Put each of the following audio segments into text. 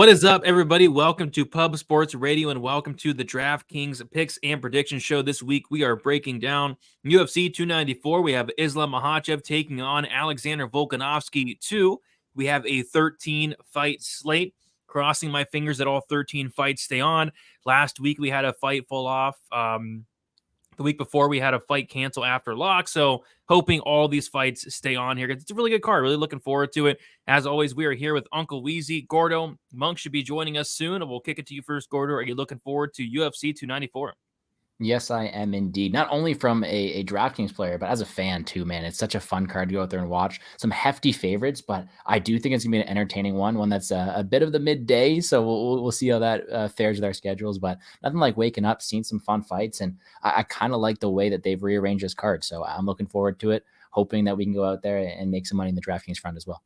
What is up, everybody? Welcome to Pub Sports Radio and welcome to the Draftkings Picks and Prediction Show. This week, we are breaking down UFC 294. We have Islam Makhachev taking on Alexander Volkanovski 2. We have a 13-fight slate. Crossing my fingers that all 13 fights stay on. Last week, we had a fight fall off. The week before, we had a fight cancel after lock. So hoping all these fights stay on here. It's a really good card. Really looking forward to it. As always, we are here with Uncle Weezy. Gordo, Monk should be joining us soon. We'll kick it to you first, Gordo. Are you looking forward to UFC 294? Yes, I am indeed. Not only from a DraftKings player, but as a fan too, man. It's such a fun card to go out there and watch. Some hefty favorites, but I do think it's going to be an entertaining one that's a bit of the midday. So we'll see how that fares with our schedules. But nothing like waking up, seeing some fun fights. And I kind of like the way that they've rearranged this card. So I'm looking forward to it, hoping that we can go out there and make some money in the DraftKings front as well.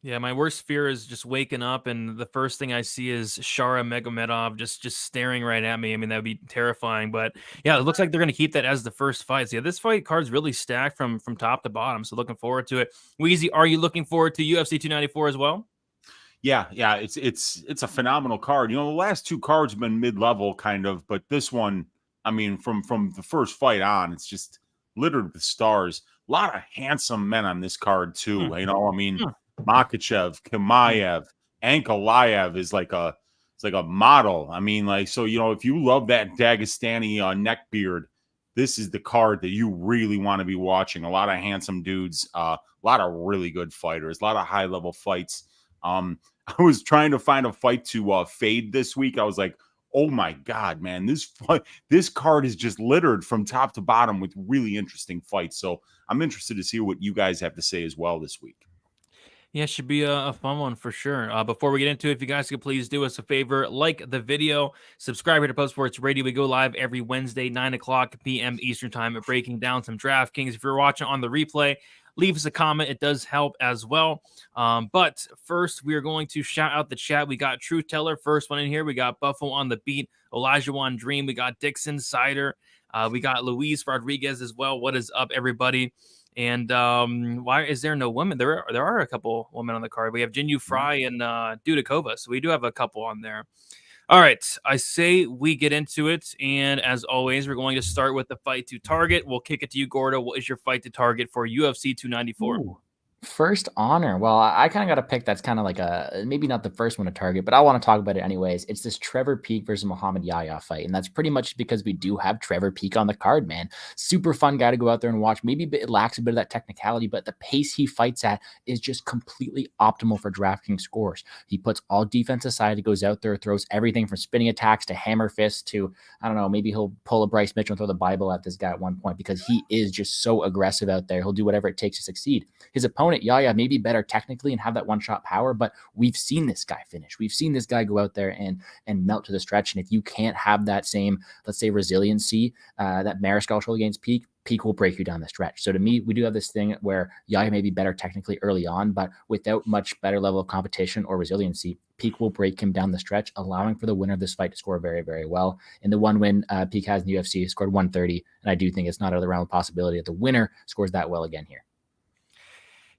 Yeah, my worst fear is just waking up and the first thing I see is Magomed just staring right at me. I mean, that would be terrifying. But yeah, it looks like they're going to keep that as the first fight. So yeah, this fight card's really stacked from top to bottom. So looking forward to it. Weezy, are you looking forward to UFC 294 as well? Yeah, it's a phenomenal card. You know, the last two cards have been mid-level kind of, but this one, I mean, from the first fight on, it's just littered with stars. A lot of handsome men on this card too. You know, I mean, Makhachev, Chimaev, Ankalaev is like a model. I mean, like, so, you know, if you love that Dagestani neckbeard, this is the card that you really want to be watching. A lot of handsome dudes, a lot of really good fighters, a lot of high-level fights. I was trying to find a fight to fade this week. I was like, oh my God, man, this card is just littered from top to bottom with really interesting fights. So I'm interested to see what you guys have to say as well this week. Yeah, it should be a fun one for sure. Before we get into it, if you guys could please do us a favor, like the video, subscribe here to Pub Sports Radio. We go live every Wednesday, 9 o'clock p.m. Eastern Time, at breaking down some DraftKings. If you're watching on the replay, leave us a comment. It does help as well. But first, we are going to shout out the chat. We got Truth Teller, first one in here. We got Buffalo on the Beat, Olajuwon Dream. We got Dixon Cider. We got Luis Rodriguez as well. What is up, everybody? And why is there no women? There are a couple women on the card. We have Jinyu Fry and Dudakova. So we do have a couple on there. All right. I say we get into it. And as always, we're going to start with the fight to target. We'll kick it to you, Gordo. What is your fight to target for UFC 294? Ooh. First honor. Well, I kind of got a pick that's kind of like maybe not the first one to target, but I want to talk about it anyways. It's this Trevor Peek versus Mohammad Yahya fight. And that's pretty much because we do have Trevor Peek on the card, man. Super fun guy to go out there and watch. Maybe it lacks a bit of that technicality, but the pace he fights at is just completely optimal for DraftKings scores. He puts all defense aside. He goes out there, throws everything from spinning attacks to hammer fists to, I don't know, maybe he'll pull a Bryce Mitchell and throw the Bible at this guy at one point because he is just so aggressive out there. He'll do whatever it takes to succeed. His opponent, Yahya, may be better technically and have that one-shot power, but we've seen this guy finish. We've seen this guy go out there and melt to the stretch. And if you can't have that same, let's say, resiliency that Mariscal showed against Peek will break you down the stretch. So to me, we do have this thing where Yahya may be better technically early on, but without much better level of competition or resiliency, Peek will break him down the stretch, allowing for the winner of this fight to score very, very well. And the one win Peek has in the UFC scored 130, and I do think it's not out of the realm of possibility that the winner scores that well again here.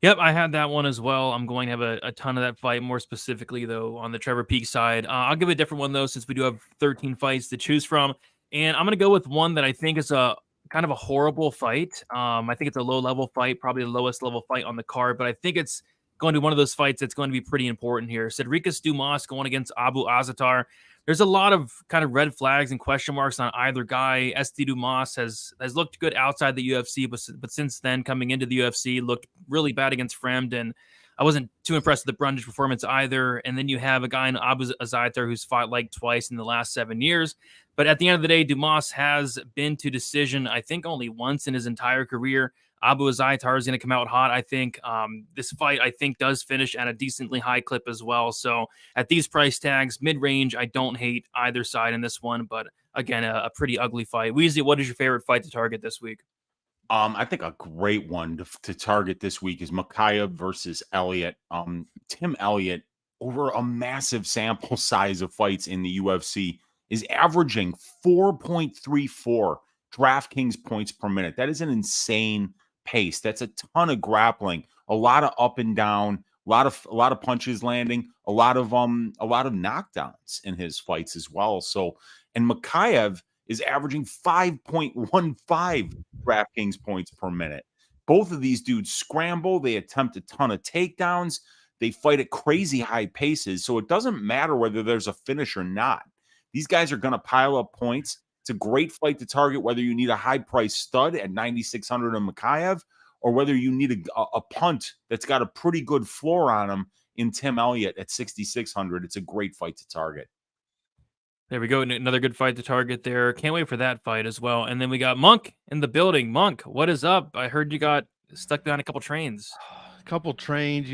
Yep, I had that one as well. I'm going to have a ton of that fight, more specifically, though, on the Trevor Peek side. I'll give a different one, though, since we do have 13 fights to choose from. And I'm going to go with one that I think is a kind of a horrible fight. I think it's a low-level fight, probably the lowest-level fight on the card, but I think it's going to be one of those fights that's going to be pretty important here. Cedricus Dumas going against Abu Azaitar. There's a lot of kind of red flags and question marks on either guy. SD Dumas has looked good outside the UFC, but since then, coming into the UFC, looked really bad against Fremd, and I wasn't too impressed with the Brundage performance either. And then you have a guy in Abu Azaitar who's fought like twice in the last 7 years. But at the end of the day, Dumas has been to decision, I think, only once in his entire career. Abu Azaitar is going to come out hot, I think. This fight, I think, does finish at a decently high clip as well. So at these price tags, mid-range, I don't hate either side in this one. But again, a pretty ugly fight. Weezy, what is your favorite fight to target this week? I think a great one to target this week is Mokaev versus Elliott. Tim Elliott, over a massive sample size of fights in the UFC, is averaging 4.34 DraftKings points per minute. That is an insane pace. That's a ton of grappling, a lot of up and down, A lot of punches landing, a lot of knockdowns in his fights as well. So, and Mokaev is averaging 5.15 DraftKings points per minute. Both of these dudes scramble. They attempt a ton of takedowns. They fight at crazy high paces. So it doesn't matter whether there's a finish or not. These guys are going to pile up points. It's a great fight to target, whether you need a high-priced stud at 9,600 on Mokaev or whether you need a punt that's got a pretty good floor on him in Tim Elliott at 6,600. It's a great fight to target. There we go. Another good fight to target there. Can't wait for that fight as well. And then we got Monk in the building. Monk, what is up? I heard you got stuck behind a couple trains. A couple trains,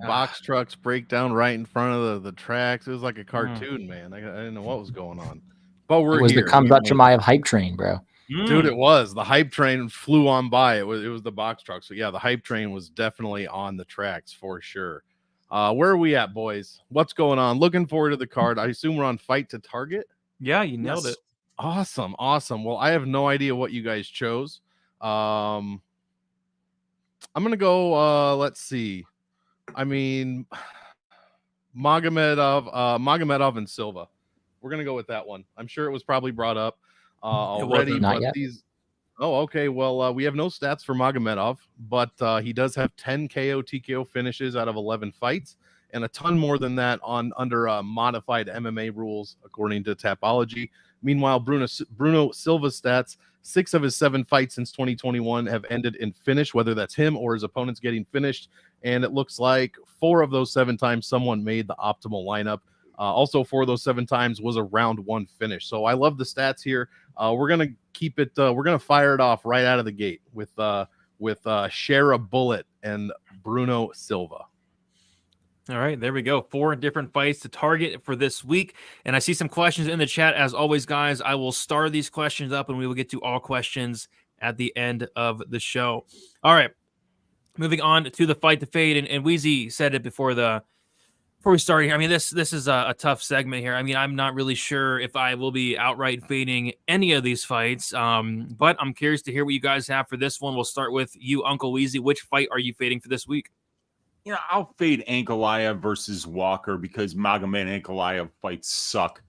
box trucks break down right in front of the tracks. It was like a cartoon, man. I didn't know what was going on. But It was here. the Khamzat Chimaev hype train, bro. Dude, it was. The hype train flew on by. It was the box truck. So yeah, the hype train was definitely on the tracks for sure. Where are we at, boys? What's going on? Looking forward to the card. I assume we're on Fight to Target. Yeah, you nailed it. Awesome. Well, I have no idea what you guys chose. I'm gonna go. Let's see. I mean, Magomedov and Silva. We're gonna go with that one. I'm sure it was probably brought up already. Not but yet. Oh, okay. Well, we have no stats for Magomedov, but he does have 10 KO TKO finishes out of 11 fights, and a ton more than that under modified MMA rules, according to Tapology. Meanwhile, Bruno Silva's stats, 6 of his 7 fights since 2021 have ended in finish, whether that's him or his opponents getting finished. And it looks like 4 of those 7 times someone made the optimal lineup. Also, 4 of those 7 times was a round 1 finish. So I love the stats here. We're gonna keep it. We're gonna fire it off right out of the gate with Share a Bullet and Bruno Silva. All right, there we go. 4 different fights to target for this week. And I see some questions in the chat. As always, guys, I will star these questions up and we will get to all questions at the end of the show. All right, moving on to the fight to fade. And Weezy said it before we started here. I mean, this is a tough segment here. I mean, I'm not really sure if I will be outright fading any of these fights, but I'm curious to hear what you guys have for this one. We'll start with you, Uncle Weezy. Which fight are you fading for this week? I'll fade Ankalaev versus Walker because Magomed and Ankalaev fights suck.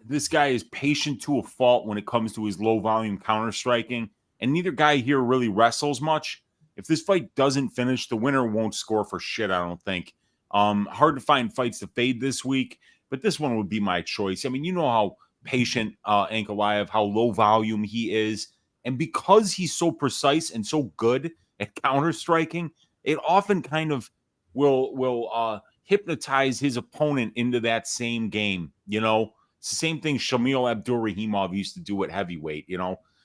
This guy is patient to a fault when it comes to his low-volume counter-striking, and neither guy here really wrestles much. If this fight doesn't finish, the winner won't score for shit, I don't think. Hard to find fights to fade this week, but this one would be my choice. I mean, you know how patient Ankalaev, how low volume he is, and because he's so precise and so good at counter striking, it often kind of will hypnotize his opponent into that same game. It's the same thing Shamil Abdurakhimov used to do at heavyweight.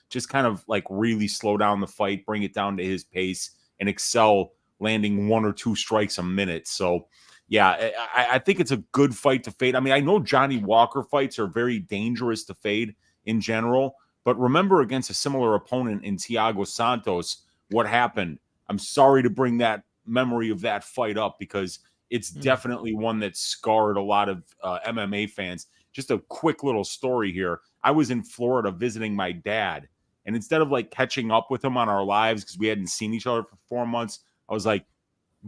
Just kind of like really slow down the fight, bring it down to his pace, and excel, landing 1 or 2 strikes a minute. So, yeah, I think it's a good fight to fade. I mean, I know Johnny Walker fights are very dangerous to fade in general, but remember against a similar opponent in Thiago Santos, what happened? I'm sorry to bring that memory of that fight up because it's definitely one that scarred a lot of MMA fans. Just a quick little story here. I was in Florida visiting my dad, and instead of like catching up with him on our lives because we hadn't seen each other for 4 months, I was like,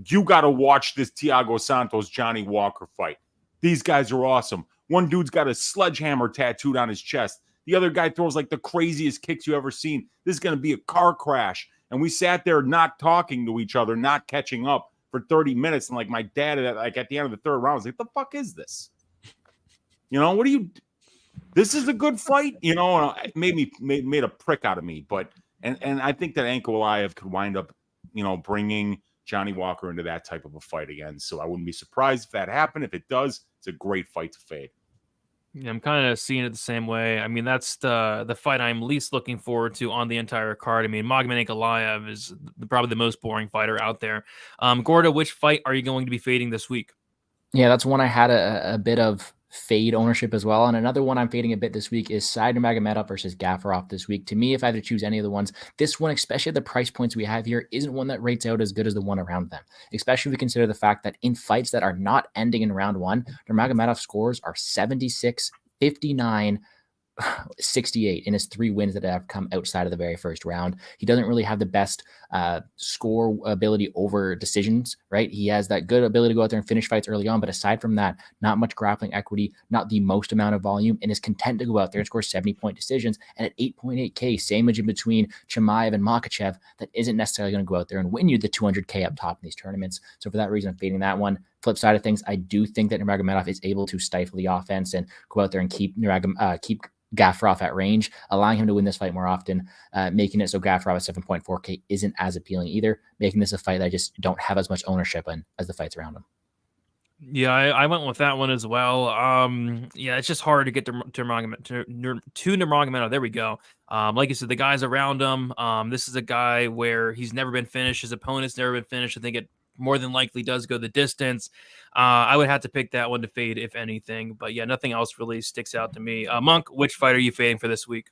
you got to watch this Thiago Santos Johnny Walker fight. These guys are awesome. One dude's got a sledgehammer tattooed on his chest. The other guy throws like the craziest kicks you ever seen. This is going to be a car crash. And we sat there not talking to each other, not catching up for 30 minutes. And like my dad, like at the end of the 3rd round, was like, the fuck is this? What do you, this is a good fight, and it made a prick out of me. But, and I think that Ankalaev could wind up, bringing Johnny Walker into that type of a fight again. So I wouldn't be surprised if that happened. If it does, it's a great fight to fade. Yeah, I'm kind of seeing it the same way. I mean, that's the fight I'm least looking forward to on the entire card. I mean, Magomed Ankalaev is probably the most boring fighter out there. Gordo, which fight are you going to be fading this week? Yeah, that's one I had a bit of fade ownership as well. And another one I'm fading a bit this week is Nurmagomedov versus Gafurov this week. To me, if I had to choose any of the ones, this one, especially at the price points we have here, isn't one that rates out as good as the one around them, especially if we consider the fact that in fights that are not ending in round 1, Nurmagomedov scores are 76, 59, 68 in his 3 wins that have come outside of the very first round. He doesn't really have the best score ability over decisions, right? He has that good ability to go out there and finish fights early on, but aside from that, not much grappling equity, not the most amount of volume, and is content to go out there and score 70-point decisions. And at 8.8K, same as in between Chimaev and Makhachev, that isn't necessarily going to go out there and win you the 200K up top in these tournaments. So for that reason, I'm fading that one. Flip side of things, I do think that Nurmagomedov is able to stifle the offense and go out there and keep Gafurov at range, allowing him to win this fight more often, making it so Gafurov at 7.4K isn't as appealing either, making this a fight that I just don't have as much ownership in as the fights around him. Yeah, I went with that one as well. Yeah, it's just hard to get to Nurmagomedov. There we go. Like you said, the guys around him. This is a guy where he's never been finished. His opponent's never been finished. I think it more than likely does go the distance. I would have to pick that one to fade, if anything. But yeah, nothing else really sticks out to me. Monk, which fight are you fading for this week?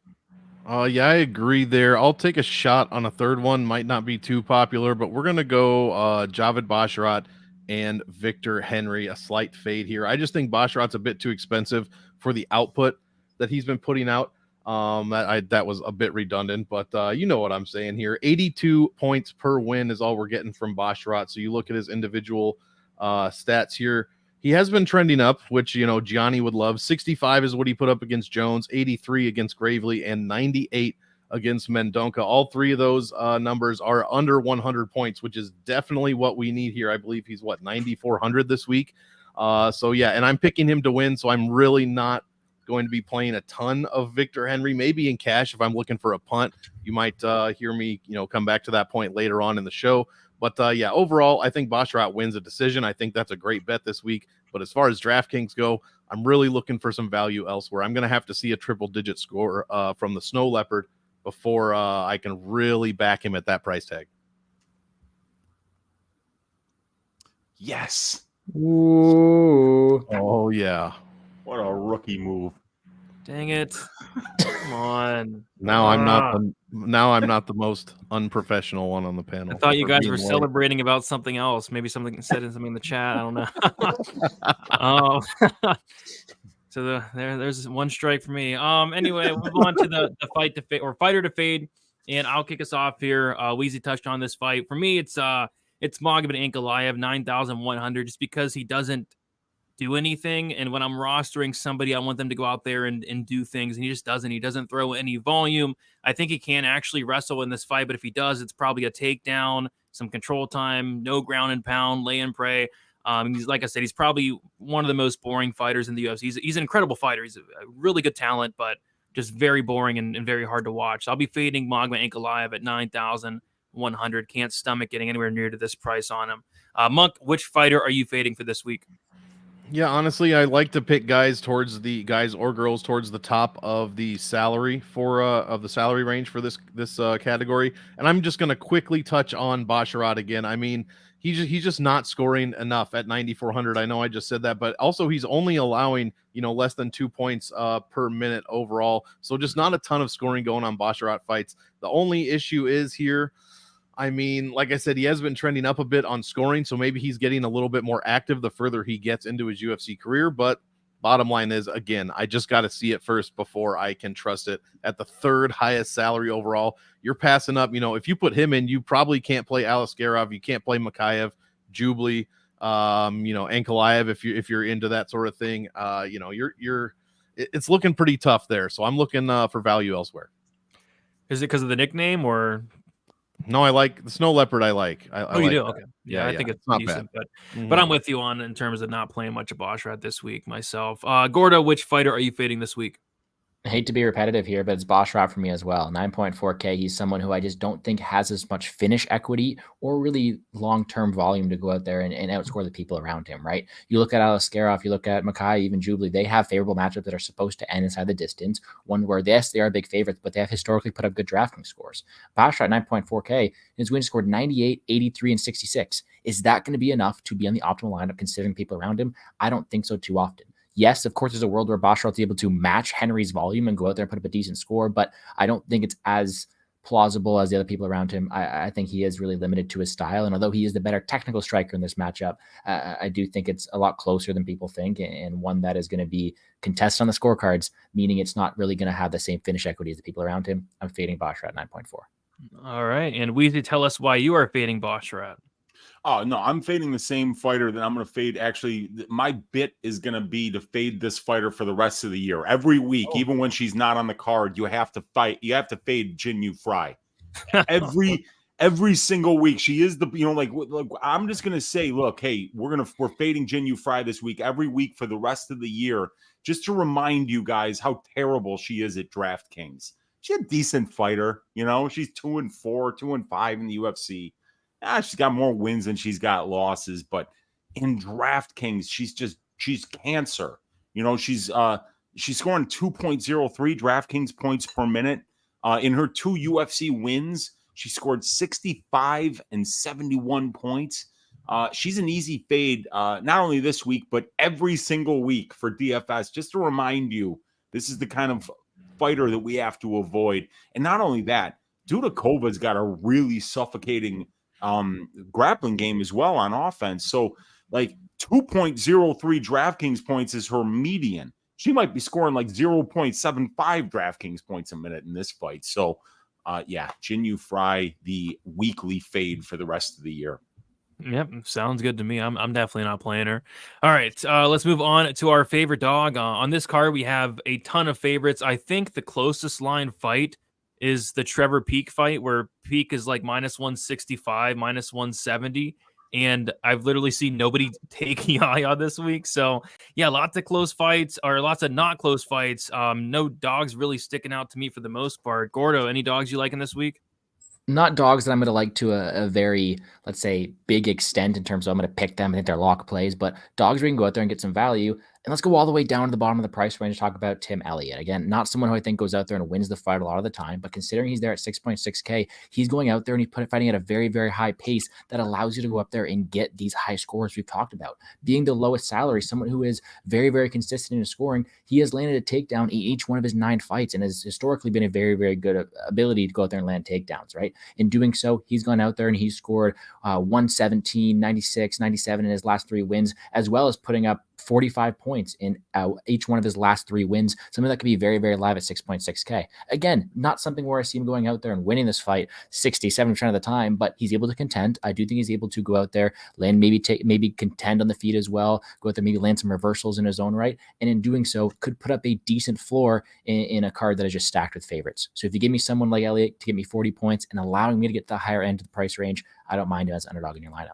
Yeah, I agree there. I'll take a shot on a third one. Might not be too popular, but we're going to go Javid Basharat and Victor Henry, a slight fade here. I just think Basharat's a bit too expensive for the output that he's been putting out. That was a bit redundant, but you know what I'm saying here. 82 points per win is all we're getting from Basharat. So you look at his individual stats here. He has been trending up, which, you know, Gianni would love. 65 is what he put up against Jones, 83 against Gravely, and 98 against Mendonca. All 3 of those numbers are under 100 points, which is definitely what we need here. I believe he's 9,400 this week. So yeah, and I'm picking him to win. So I'm really not going to be playing a ton of Victor Henry, maybe in cash if I'm looking for a punt. You might hear me, come back to that point later on in the show. But yeah, overall, I think Basharat wins a decision. I think that's a great bet this week. But as far as DraftKings go, I'm really looking for some value elsewhere. I'm going to have to see a triple-digit score from the Snow Leopard before I can really back him at that price tag. Yes. Ooh. Oh, yeah. What a rookie move. Dang it. Come on. Now I'm not the most unprofessional one on the panel. I thought you guys were celebrating about something else. Maybe something said something in the chat. I don't know. Oh. So there's one strike for me. Anyway, we'll move on to the fight to fade or fighter to fade, and I'll kick us off here. Weezy touched on this fight. For me, it's Magomed Ankalaev 9,100, just because he doesn't do anything, and when I'm rostering somebody, I want them to go out there and do things, and he just doesn't. He doesn't throw any volume. I think he can actually wrestle in this fight, but if he does, it's probably a takedown, some control time, no ground and pound, lay and pray. He's, like I said, he's probably one of the most boring fighters in the UFC. He's an incredible fighter. He's a really good talent, but just very boring and very hard to watch. So I'll be fading Magomed Ankalaev at 9,100. Can't stomach getting anywhere near to this price on him. Monk, which fighter are you fading for this week? Yeah, honestly, I like to pick guys or girls towards the top of the salary range for this category. And I'm just going to quickly touch on Basharat again. I mean, he's just not scoring enough at 9,400. I know I just said that, but also he's only allowing, less than 2 points per minute overall. So just not a ton of scoring going on Basharat fights. The only issue is here, I mean, like I said, he has been trending up a bit on scoring, so maybe he's getting a little bit more active the further he gets into his UFC career. But bottom line is, again, I just got to see it first before I can trust it. At the 3rd highest salary overall, you're passing up. If you put him in, you probably can't play Aliskerov. You can't play Mokaev, Jubilee, Ankalaev if you're into that sort of thing. It's looking pretty tough there. So I'm looking for value elsewhere. Is it because of the nickname or? No, I like the Snow Leopard. I like. You do? Okay. Yeah, I think it's not decent, bad. But I'm with you on in terms of not playing much of Basharat this week myself. Gordo, which fighter are you fading this week? I hate to be repetitive here, but it's Basharat for me as well. 9.4K. He's someone who I just don't think has as much finish equity or really long-term volume to go out there and outscore the people around him, right? You look at Aliskerov, you look at Mokaev, even Jubilee, they have favorable matchups that are supposed to end inside the distance. One where, yes, they are big favorites, but they have historically put up good drafting scores. Basharat, 9.4K, his wins scored 98, 83, and 66. Is that going to be enough to be on the optimal lineup considering people around him? I don't think so too often. Yes, of course, there's a world where Basharat's able to match Henry's volume and go out there and put up a decent score, but I don't think it's as plausible as the other people around him. I think he is really limited to his style. And although he is the better technical striker in this matchup, I do think it's a lot closer than people think, and one that is going to be contested on the scorecards, meaning it's not really going to have the same finish equity as the people around him. I'm fading Basharat 9.4. All right. And Weezy, tell us why you are fading Basharat. Oh, no, I'm fading the same fighter that I'm going to fade. Actually, my bit is going to be to fade this fighter for the rest of the year. Every week, even when she's not on the card, you have to fight. You have to fade Jin Yu Fry. Every single week. She is the, look, I'm just going to say, look, hey, we're fading Jin Yu Fry this week, every week for the rest of the year, just to remind you guys how terrible she is at Draftkings. She's a decent fighter. She's 2-4, 2-5 in the UFC. She's got more wins than she's got losses, but in DraftKings, she's cancer. She's scoring 2.03 DraftKings points per minute. In her 2 UFC wins, she scored 65 and 71 points. She's an easy fade, not only this week, but every single week for DFS. Just to remind you, this is the kind of fighter that we have to avoid. And not only that, Dudakova's got a really suffocating grappling game as well on offense. So 2.03 DraftKings points is her median. She might be scoring 0.75 DraftKings points a minute in this fight. So Jin Yu Fry, the weekly fade for the rest of the year. Yep, sounds good to me. I'm definitely not playing her. All right, let's move on to our favorite dog. On this card, we have a ton of favorites. I think the closest line fight is the Trevor Peak fight, where Peak is minus 165, minus 170. And I've literally seen nobody take Yahya this week. So, yeah, lots of close fights, or lots of not close fights. No dogs really sticking out to me for the most part. Gordo, any dogs you like in this week? Not dogs that I'm going to like to a very, let's say, big extent in terms of I'm going to pick them. I think they're lock plays, but dogs where you can go out there and get some value. And let's go all the way down to the bottom of the price range to talk about Tim Elliott. Again, not someone who I think goes out there and wins the fight a lot of the time, but considering he's there at 6.6K, he's going out there and he's fighting at a very, very high pace that allows you to go up there and get these high scores we've talked about. Being the lowest salary, someone who is very, very consistent in his scoring, he has landed a takedown in each one of his 9 fights and has historically been a very, very good ability to go out there and land takedowns, right? In doing so, he's gone out there and he's scored 117, 96, 97 in his last 3 wins, as well as putting up 45 points in each one of his last 3 wins, something that could be very, very live at 6.6K. Again, not something where I see him going out there and winning this fight 67% of the time, but he's able to contend. I do think he's able to go out there, land, maybe contend on the feet as well, go out there, maybe land some reversals in his own right, and in doing so, could put up a decent floor in a card that is just stacked with favorites. So if you give me someone like Elliott to get me 40 points and allowing me to get to the higher end of the price range, I don't mind him as an underdog in your lineup.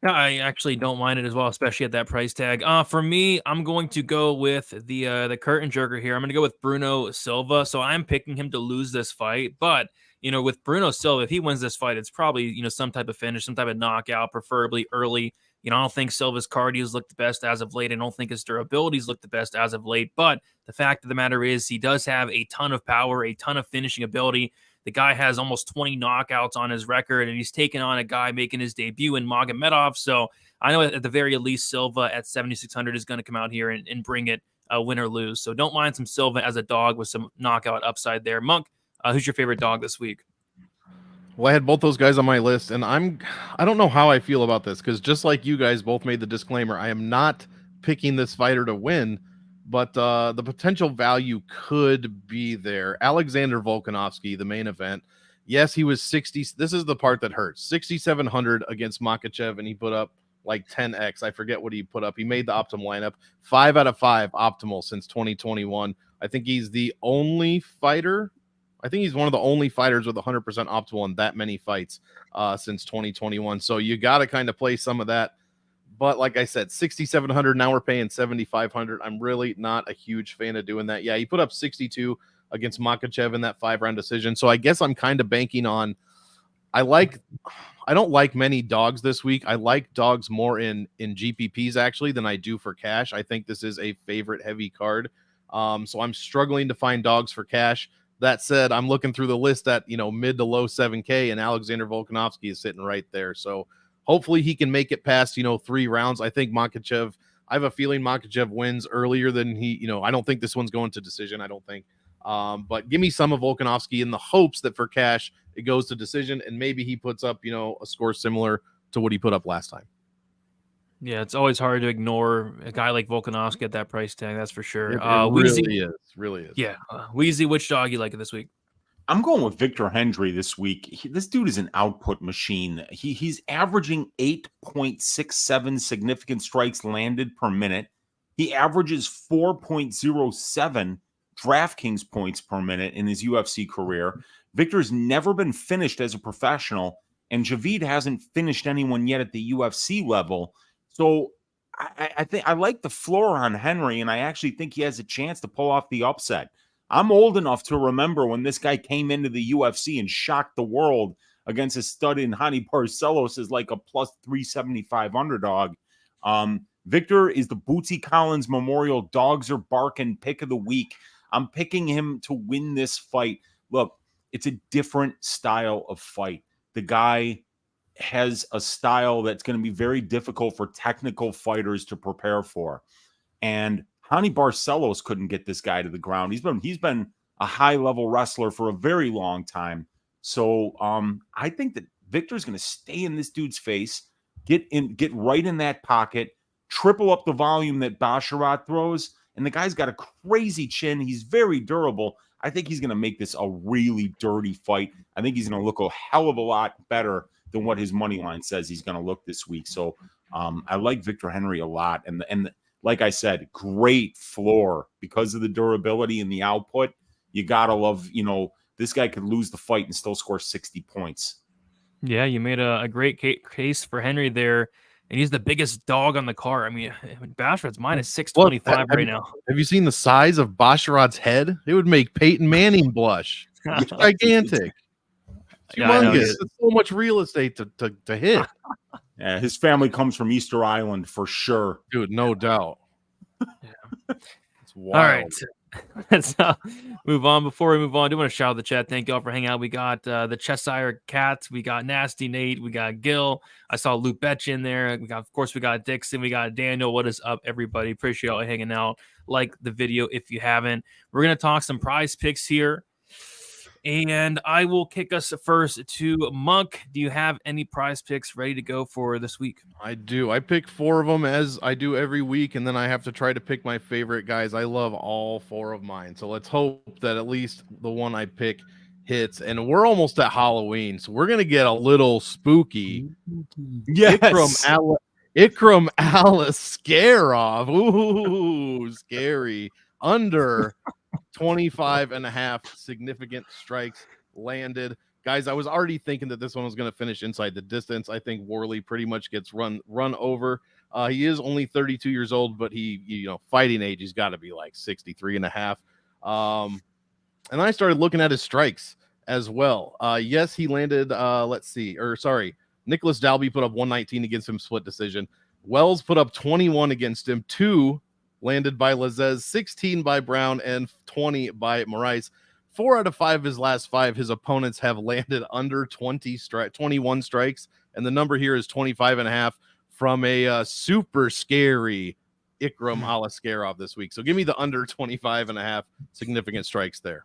Yeah, I actually don't mind it as well, especially at that price tag. For me, I'm going to go with the curtain jerker here. I'm going to go with Bruno Silva. So I'm picking him to lose this fight. But, with Bruno Silva, if he wins this fight, it's probably, some type of finish, some type of knockout, preferably early. I don't think Silva's cardio's looked the best as of late. I don't think his durability's looked the best as of late. But the fact of the matter is he does have a ton of power, a ton of finishing ability. The guy has almost 20 knockouts on his record, and he's taken on a guy making his debut in Magomedov. So I know at the very least, Silva at 7,600 is going to come out here and bring it win or lose. So don't mind some Silva as a dog with some knockout upside there. Monk, who's your favorite dog this week? Well, I had both those guys on my list, and I don't know how I feel about this, because just like you guys both made the disclaimer, I am not picking this fighter to win, but the potential value could be there. Alexander Volkanovski, the main event. Yes, he was 60. This is the part that hurts. 6,700 against Makhachev, and he put up 10x. I forget what he put up. He made the optimal lineup. 5 out of 5 optimal since 2021. I think he's the only fighter. I think he's one of the only fighters with 100% optimal in that many fights since 2021. So you got to kind of play some of that. But like I said, 6,700, now we're paying 7,500. I'm really not a huge fan of doing that. Yeah, he put up 62 against Makhachev in that 5-round decision. So I guess I'm kind of banking on, I don't like many dogs this week. I like dogs more in GPPs actually than I do for cash. I think this is a favorite heavy card. So I'm struggling to find dogs for cash. That said, I'm looking through the list at, mid to low 7K, and Alexander Volkanovski is sitting right there. So hopefully he can make it past, 3 rounds. I think I have a feeling Makhachev wins earlier than he, I don't think this one's going to decision. I don't think. But give me some of Volkanovski in the hopes that for cash it goes to decision, and maybe he puts up, a score similar to what he put up last time. Yeah, it's always hard to ignore a guy like Volkanovski at that price tag. That's for sure. It Weezy, really is. yeah. Weezy, which dog you like this week? I'm going with Victor Hendry this week. This dude is an output machine. He's averaging 8.67 significant strikes landed per minute. He averages 4.07 Draftkings points per minute in his UFC career. Victor's never been finished as a professional, and Javid hasn't finished anyone yet at the UFC level. So I think I like the floor on Henry, and I actually think he has a chance to pull off the upset. I'm old enough to remember when this guy came into the UFC and shocked the world against a stud in Hani Barcelos as like a plus 375 underdog. Victor is the Bootsy Collins Memorial Dogs Are Barking pick of the week. I'm picking him to win this fight. Look, it's a different style of fight. The guy has a style that's going to be very difficult for technical fighters to prepare for. And Hani Barcelos couldn't get this guy to the ground. He's been a high-level wrestler for a very long time. So I think that Victor's going to stay in this dude's face, get right in that pocket, triple up the volume that Basharat throws, and the guy's got a crazy chin. He's very durable. I think he's going to make this a really dirty fight. I think he's going to look a hell of a lot better than what his money line says he's going to look this week. So I like Victor Henry a lot. And like I said, great floor because of the durability and the output. You got to love, this guy could lose the fight and still score 60 points. Yeah, you made a great case for Henry there. And he's the biggest dog on the card. I mean, Basharat's minus 625 right now. Have you seen the size of Basharat's head? It would make Peyton Manning blush. It's gigantic. Humongous. It's so much real estate to hit. Yeah, his family comes from Easter Island for sure. Dude, no doubt. Yeah. It's wild. All right. Let's move on. Before we move on, I do want to shout out the chat. Thank you all for hanging out. We got the Cheshire Cat. We got Nasty Nate. We got Gil. I saw Luke Betch in there. Of course, we got Dixon. We got Daniel. What is up, everybody? Appreciate y'all hanging out. Like the video if you haven't. We're going to talk some prize picks here. And I will kick us first to Monk. Do you have any prize picks ready to go for this week? I do. I pick 4 of them as I do every week, and then I have to try to pick my favorite guys. I love all 4 of mine. So let's hope that at least the one I pick hits. And we're almost at Halloween, so we're going to get a little spooky. Yes. Ikram Aliskerov. Ooh, scary. Under 25.5 significant strikes landed. Guys, I was already thinking that this one was going to finish inside the distance. I think Warlley pretty much gets run over. He is only 32 years old, but he fighting age, he's got to be like 63.5. And I started looking at his strikes as well. Yes, he landed, Nicholas Dalby put up 119 against him, split decision. Wells put up 21 against him, 2 landed by Lazez, 16 by Brown, and 20 by Moraes. 4 out of 5 of his last 5, his opponents have landed under 21 strikes, and the number here is 25.5 from a super scary Ikram Aliskerov this week. So give me the under 25.5 significant strikes there.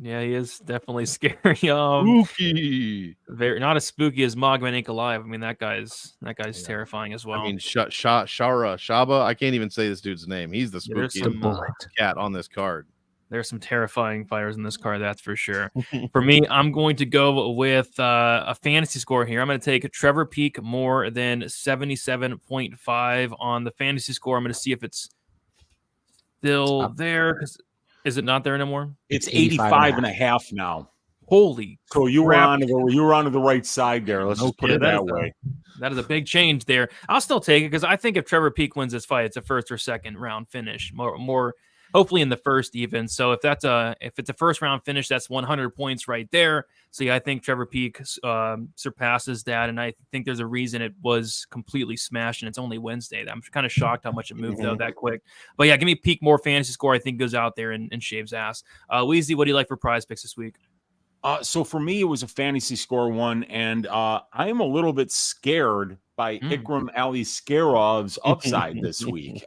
Yeah, he is definitely scary. Spooky. Very not as spooky as Magomed Ankalaev. I mean, that guy's terrifying as well. I mean, Shaba. I can't even say this dude's name. He's the spookiest cat on this card. There's some terrifying fighters in this card, that's for sure. For me, I'm going to go with a fantasy score here. I'm going to take Trevor Peak more than 77.5 on the fantasy score. I'm going to see if it's still there. Is it not there anymore? It's 85.5 now. Holy so you were on the right side there. Let's just put it that way. That is a big change there. I'll still take it because I think if Trevor Peak wins this fight, it's a first or second round finish. More hopefully in the first even. So if it's a first round finish, that's 100 points right there. So yeah, I think Trevor Peak surpasses that, and I think there's a reason it was completely smashed, and it's only Wednesday. I'm kind of shocked how much it moved though that quick. But yeah, give me Peak more fantasy score. I think goes out there and shaves ass. Weezy, what do you like for prize picks this week? So for me, it was a fantasy score one, and I am a little bit scared by Ikram Aliskerov's upside this week.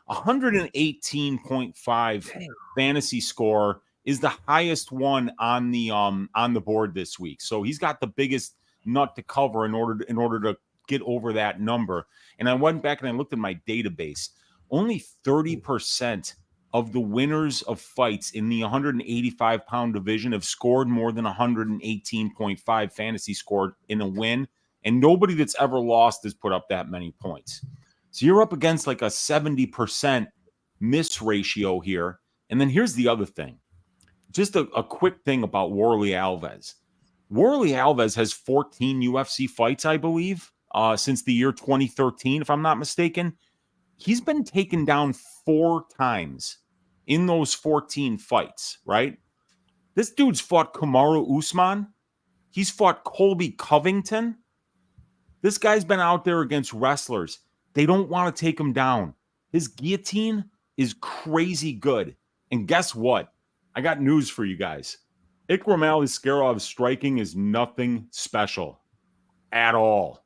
118.5 fantasy score is the highest one on the board this week. So he's got the biggest nut to cover in order to get over that number. And I went back and I looked at my database. Only 30% of the winners of fights in the 185-pound division have scored more than 118.5 fantasy scored in a win. And nobody that's ever lost has put up that many points. So you're up against like a 70% miss ratio here. And then here's the other thing. Just a quick thing about Warlley Alves. Warlley Alves has 14 UFC fights, I believe, since the year 2013, if I'm not mistaken. He's been taken down 4 times in those 14 fights, right? This dude's fought Kamaru Usman. He's fought Colby Covington. This guy's been out there against wrestlers. They don't want to take him down. His guillotine is crazy good. And guess what? I got news for you guys. Ikram Aliskerov's striking is nothing special at all.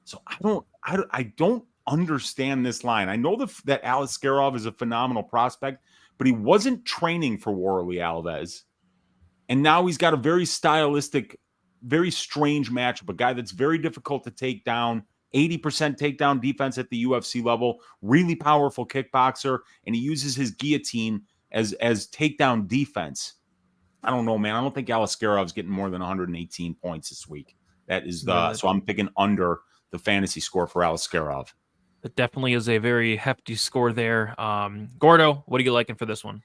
So I don't understand this line. I know that Aliskerov is a phenomenal prospect, but he wasn't training for Warlley Alves. And now he's got a very stylistic, very strange matchup, a guy that's very difficult to take down, 80% takedown defense at the UFC level, really powerful kickboxer, and he uses his guillotine as takedown defense. I don't know, man. I don't think Aliskerov's getting more than 118 points this week. That is so I'm picking under the fantasy score for Aliskerov. It definitely is a very hefty score there. Gordo, what are you liking for this one?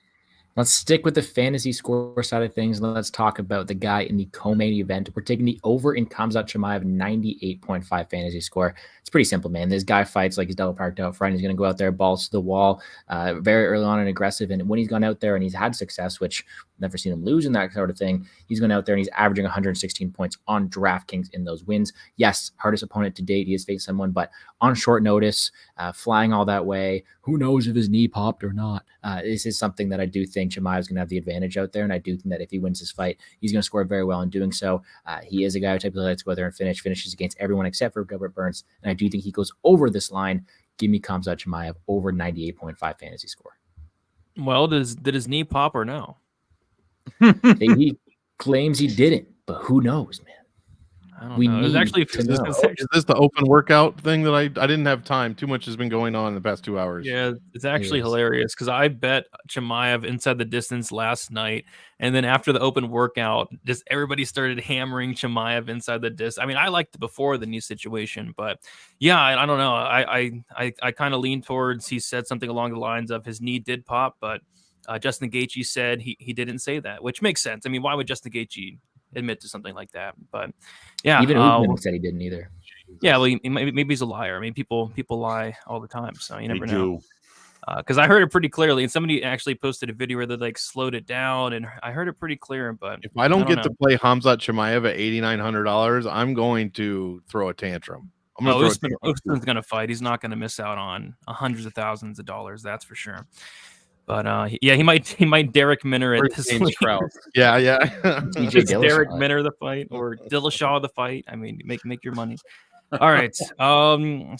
Let's stick with the fantasy score side of things. And let's talk about the guy in the co-main event. We're taking the over in Khamzat Chimaev, 98.5 fantasy score. It's pretty simple, man. This guy fights like he's double parked out front. He's going to go out there, balls to the wall, very early on and aggressive. And when he's gone out there and he's had success, which I've never seen him lose in that sort of thing, he's gone out there and he's averaging 116 points on Draftkings in those wins. Yes, hardest opponent to date. He has faced someone, but on short notice, flying all that way. Who knows if his knee popped or not? This is something that I do think Chimaev is going to have the advantage out there. And I do think that if he wins this fight, he's going to score very well in doing so. He is a guy who typically likes to go there and finishes against everyone except for Gilbert Burns. And I do think he goes over this line. Give me Khamzat Chimaev over 98.5 fantasy score. Well, did his knee pop or no? He claims he didn't, but who knows, man? I don't know. Is this the open workout thing that I didn't have time? Too much has been going on in the past 2 hours. Yeah, it's actually hilarious because I bet Chimaev inside the distance last night, and then after the open workout, just everybody started hammering Chimaev inside the distance. I mean, I liked it before the knee situation, but yeah, I don't know. I kind of lean towards he said something along the lines of his knee did pop, but Justin Gaethje said he didn't say that, which makes sense. I mean, why would Justin Gaethje admit to something like that? But yeah, even Usman said he didn't either. Yeah, well, maybe he's a liar. I mean, people lie all the time, so you never know. Because I heard it pretty clearly, and somebody actually posted a video where they like slowed it down, and I heard it pretty clear. But if I don't get to play Khamzat Chimaev at $8,900, I'm going to throw a tantrum. Usman's going to fight. He's not going to miss out on hundreds of thousands of dollars. That's for sure. But yeah, he might Derek Minner at this point. Yeah. Derek Minner the fight or Dillashaw the fight. I mean, make your money. All right. So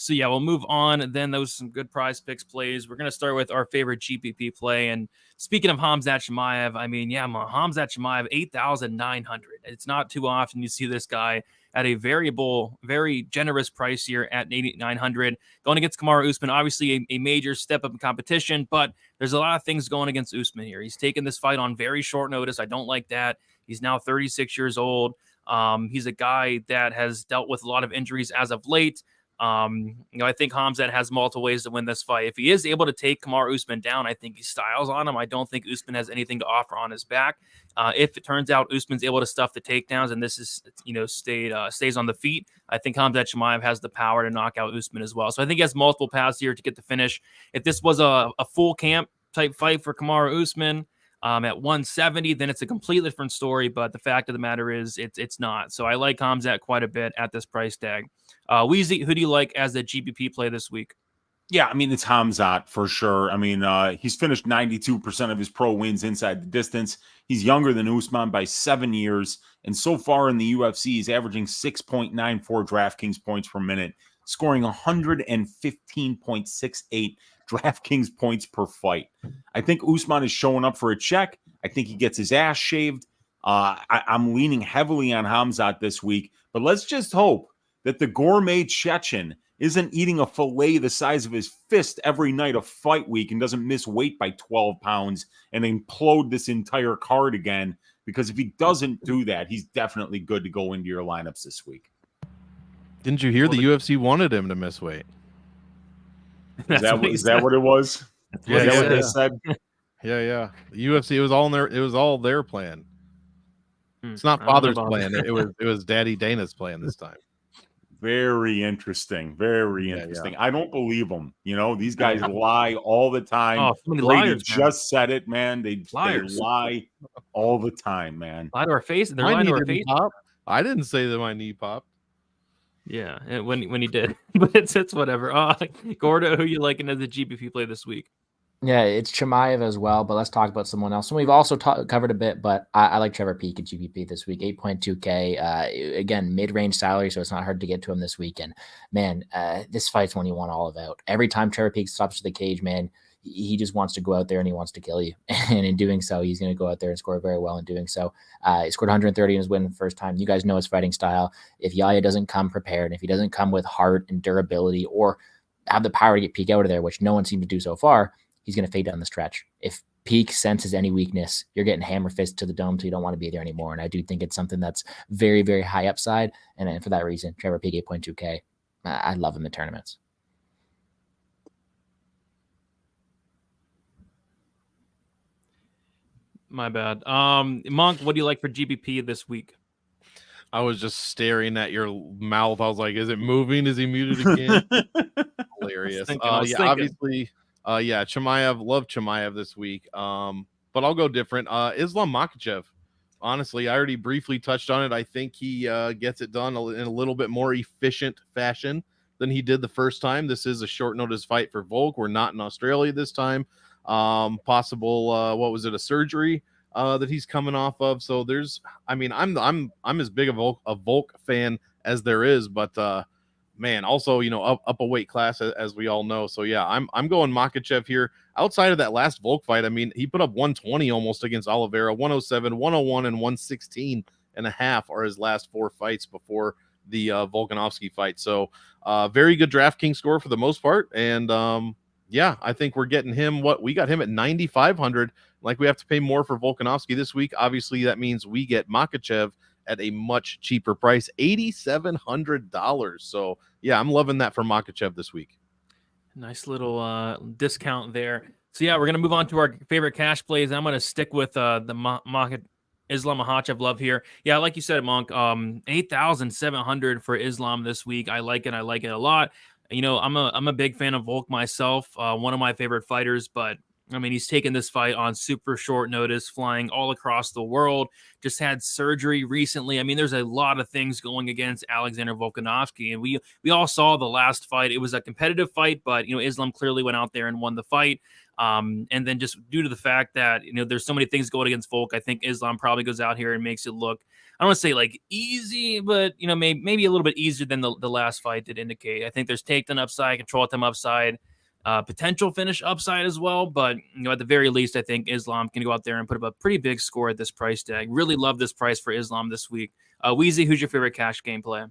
yeah, we'll move on. Then those some good prize picks plays. We're gonna start with our favorite GPP play. And speaking of Khamzat Chimaev, I mean, yeah, Khamzat Chimaev 8,900. It's not too often you see this guy at a very generous price here at 8,900. Going against Kamaru Usman, obviously a major step up in competition, but there's a lot of things going against Usman here. He's taken this fight on very short notice. I don't like that. He's now 36 years old. He's a guy that has dealt with a lot of injuries as of late. I think Khamzat has multiple ways to win this fight. If he is able to take Kamaru Usman down, I think he styles on him. I don't think Usman has anything to offer on his back. If it turns out Usman's able to stuff the takedowns and this is, stays on the feet, I think Khamzat Chimaev has the power to knock out Usman as well. So I think he has multiple paths here to get the finish. If this was a full camp type fight for Kamaru Usman, at 170, then it's a completely different story. But the fact of the matter is, it's not. So I like Khamzat quite a bit at this price tag. Weezy, who do you like as the GPP play this week? Yeah, I mean, it's Khamzat for sure. I mean, he's finished 92% of his pro wins inside the distance. He's younger than Usman by 7 years. And so far in the UFC, he's averaging 6.94 DraftKings points per minute, scoring 115.68 DraftKings points per fight. I think Usman is showing up for a check. I think he gets his ass shaved. I'm leaning heavily on Khamzat this week, but let's just hope that the gourmet Chechen isn't eating a fillet the size of his fist every night of fight week and doesn't miss weight by 12 pounds and implode this entire card again. Because if he doesn't do that, he's definitely good to go into your lineups this week. Didn't you hear the UFC wanted him to miss weight? Is that what it was? Yeah, is that what they said? Yeah. The UFC, it was all their plan. It's not Father's plan. It was Daddy Dana's plan this time. Very interesting. Very interesting. Yeah. I don't believe them. You know, these guys lie all the time. Oh, so many Brady liars, just said it, man. They lie all the time, man. Lie to our face. They're lying to our face. Pop. I didn't say that my knee popped. Yeah, when he did, but it's whatever. Gordo, who you liking as a GPP play this week? Yeah, it's Chimaev as well, but let's talk about someone else. And we've also covered a bit, but I like Trevor Peek at GPP this week, 8.2K. Again, mid-range salary, so it's not hard to get to him this week. And man, this fight's one you want all about. Every time Trevor Peek stops to the cage, man, he just wants to go out there and he wants to kill you. And in doing so, he's going to go out there and score very well in doing so. He scored 130 in his win the first time. You guys know his fighting style. If Yahya doesn't come prepared, if he doesn't come with heart and durability or have the power to get Peek out of there, which no one seemed to do so far, he's going to fade down the stretch. If Peek senses any weakness, you're getting hammer fist to the dome, so you don't want to be there anymore. And I do think it's something that's very, very high upside. And for that reason, Trevor Peek 8.2K. I love him in tournaments. My bad. Monk, what do you like for GBP this week? I was just staring at your mouth. I was like, is it moving? Is he muted again? Hilarious. Obviously. Chimaev, love Chimaev this week. But I'll go different. Islam Makhachev. Honestly, I already briefly touched on it. I think he gets it done in a little bit more efficient fashion than he did the first time. This is a short notice fight for Volk. We're not in Australia this time. Possible, a surgery that he's coming off of. So I'm as big of a Volk fan as there is, but man, also, up a weight class as we all know. So yeah, I'm going Makhachev here. Outside of that last Volk fight, he put up 120 almost against Oliveira, 107, 101, and 116 and a half are his last 4 fights before the Volkanovski fight. So very good DraftKings score for the most part. And I think we're getting him. We got him at 9,500. Like we have to pay more for Volkanovski this week. Obviously, that means we get Makhachev at a much cheaper price, $8,700. So yeah, I'm loving that for Makhachev this week. Nice little discount there. So yeah, we're gonna move on to our favorite cash plays. I'm gonna stick with the Islam Makhachev love here. Yeah, like you said, Monk, 8,700 for Islam this week. I like it. I like it a lot. I'm a big fan of Volk myself. One of my favorite fighters, but he's taken this fight on super short notice, flying all across the world, just had surgery recently. There's a lot of things going against Alexander Volkanovski, and we all saw the last fight. It was a competitive fight, but, Islam clearly went out there and won the fight. And then just due to the fact that, there's so many things going against Volk, I think Islam probably goes out here and makes it look, I don't want to say like easy, but, maybe a little bit easier than the last fight did indicate. I think there's takedown upside, control at them upside, potential finish upside as well. But, at the very least, I think Islam can go out there and put up a pretty big score at this price tag. Really love this price for Islam this week. Weezy, who's your favorite cash game play?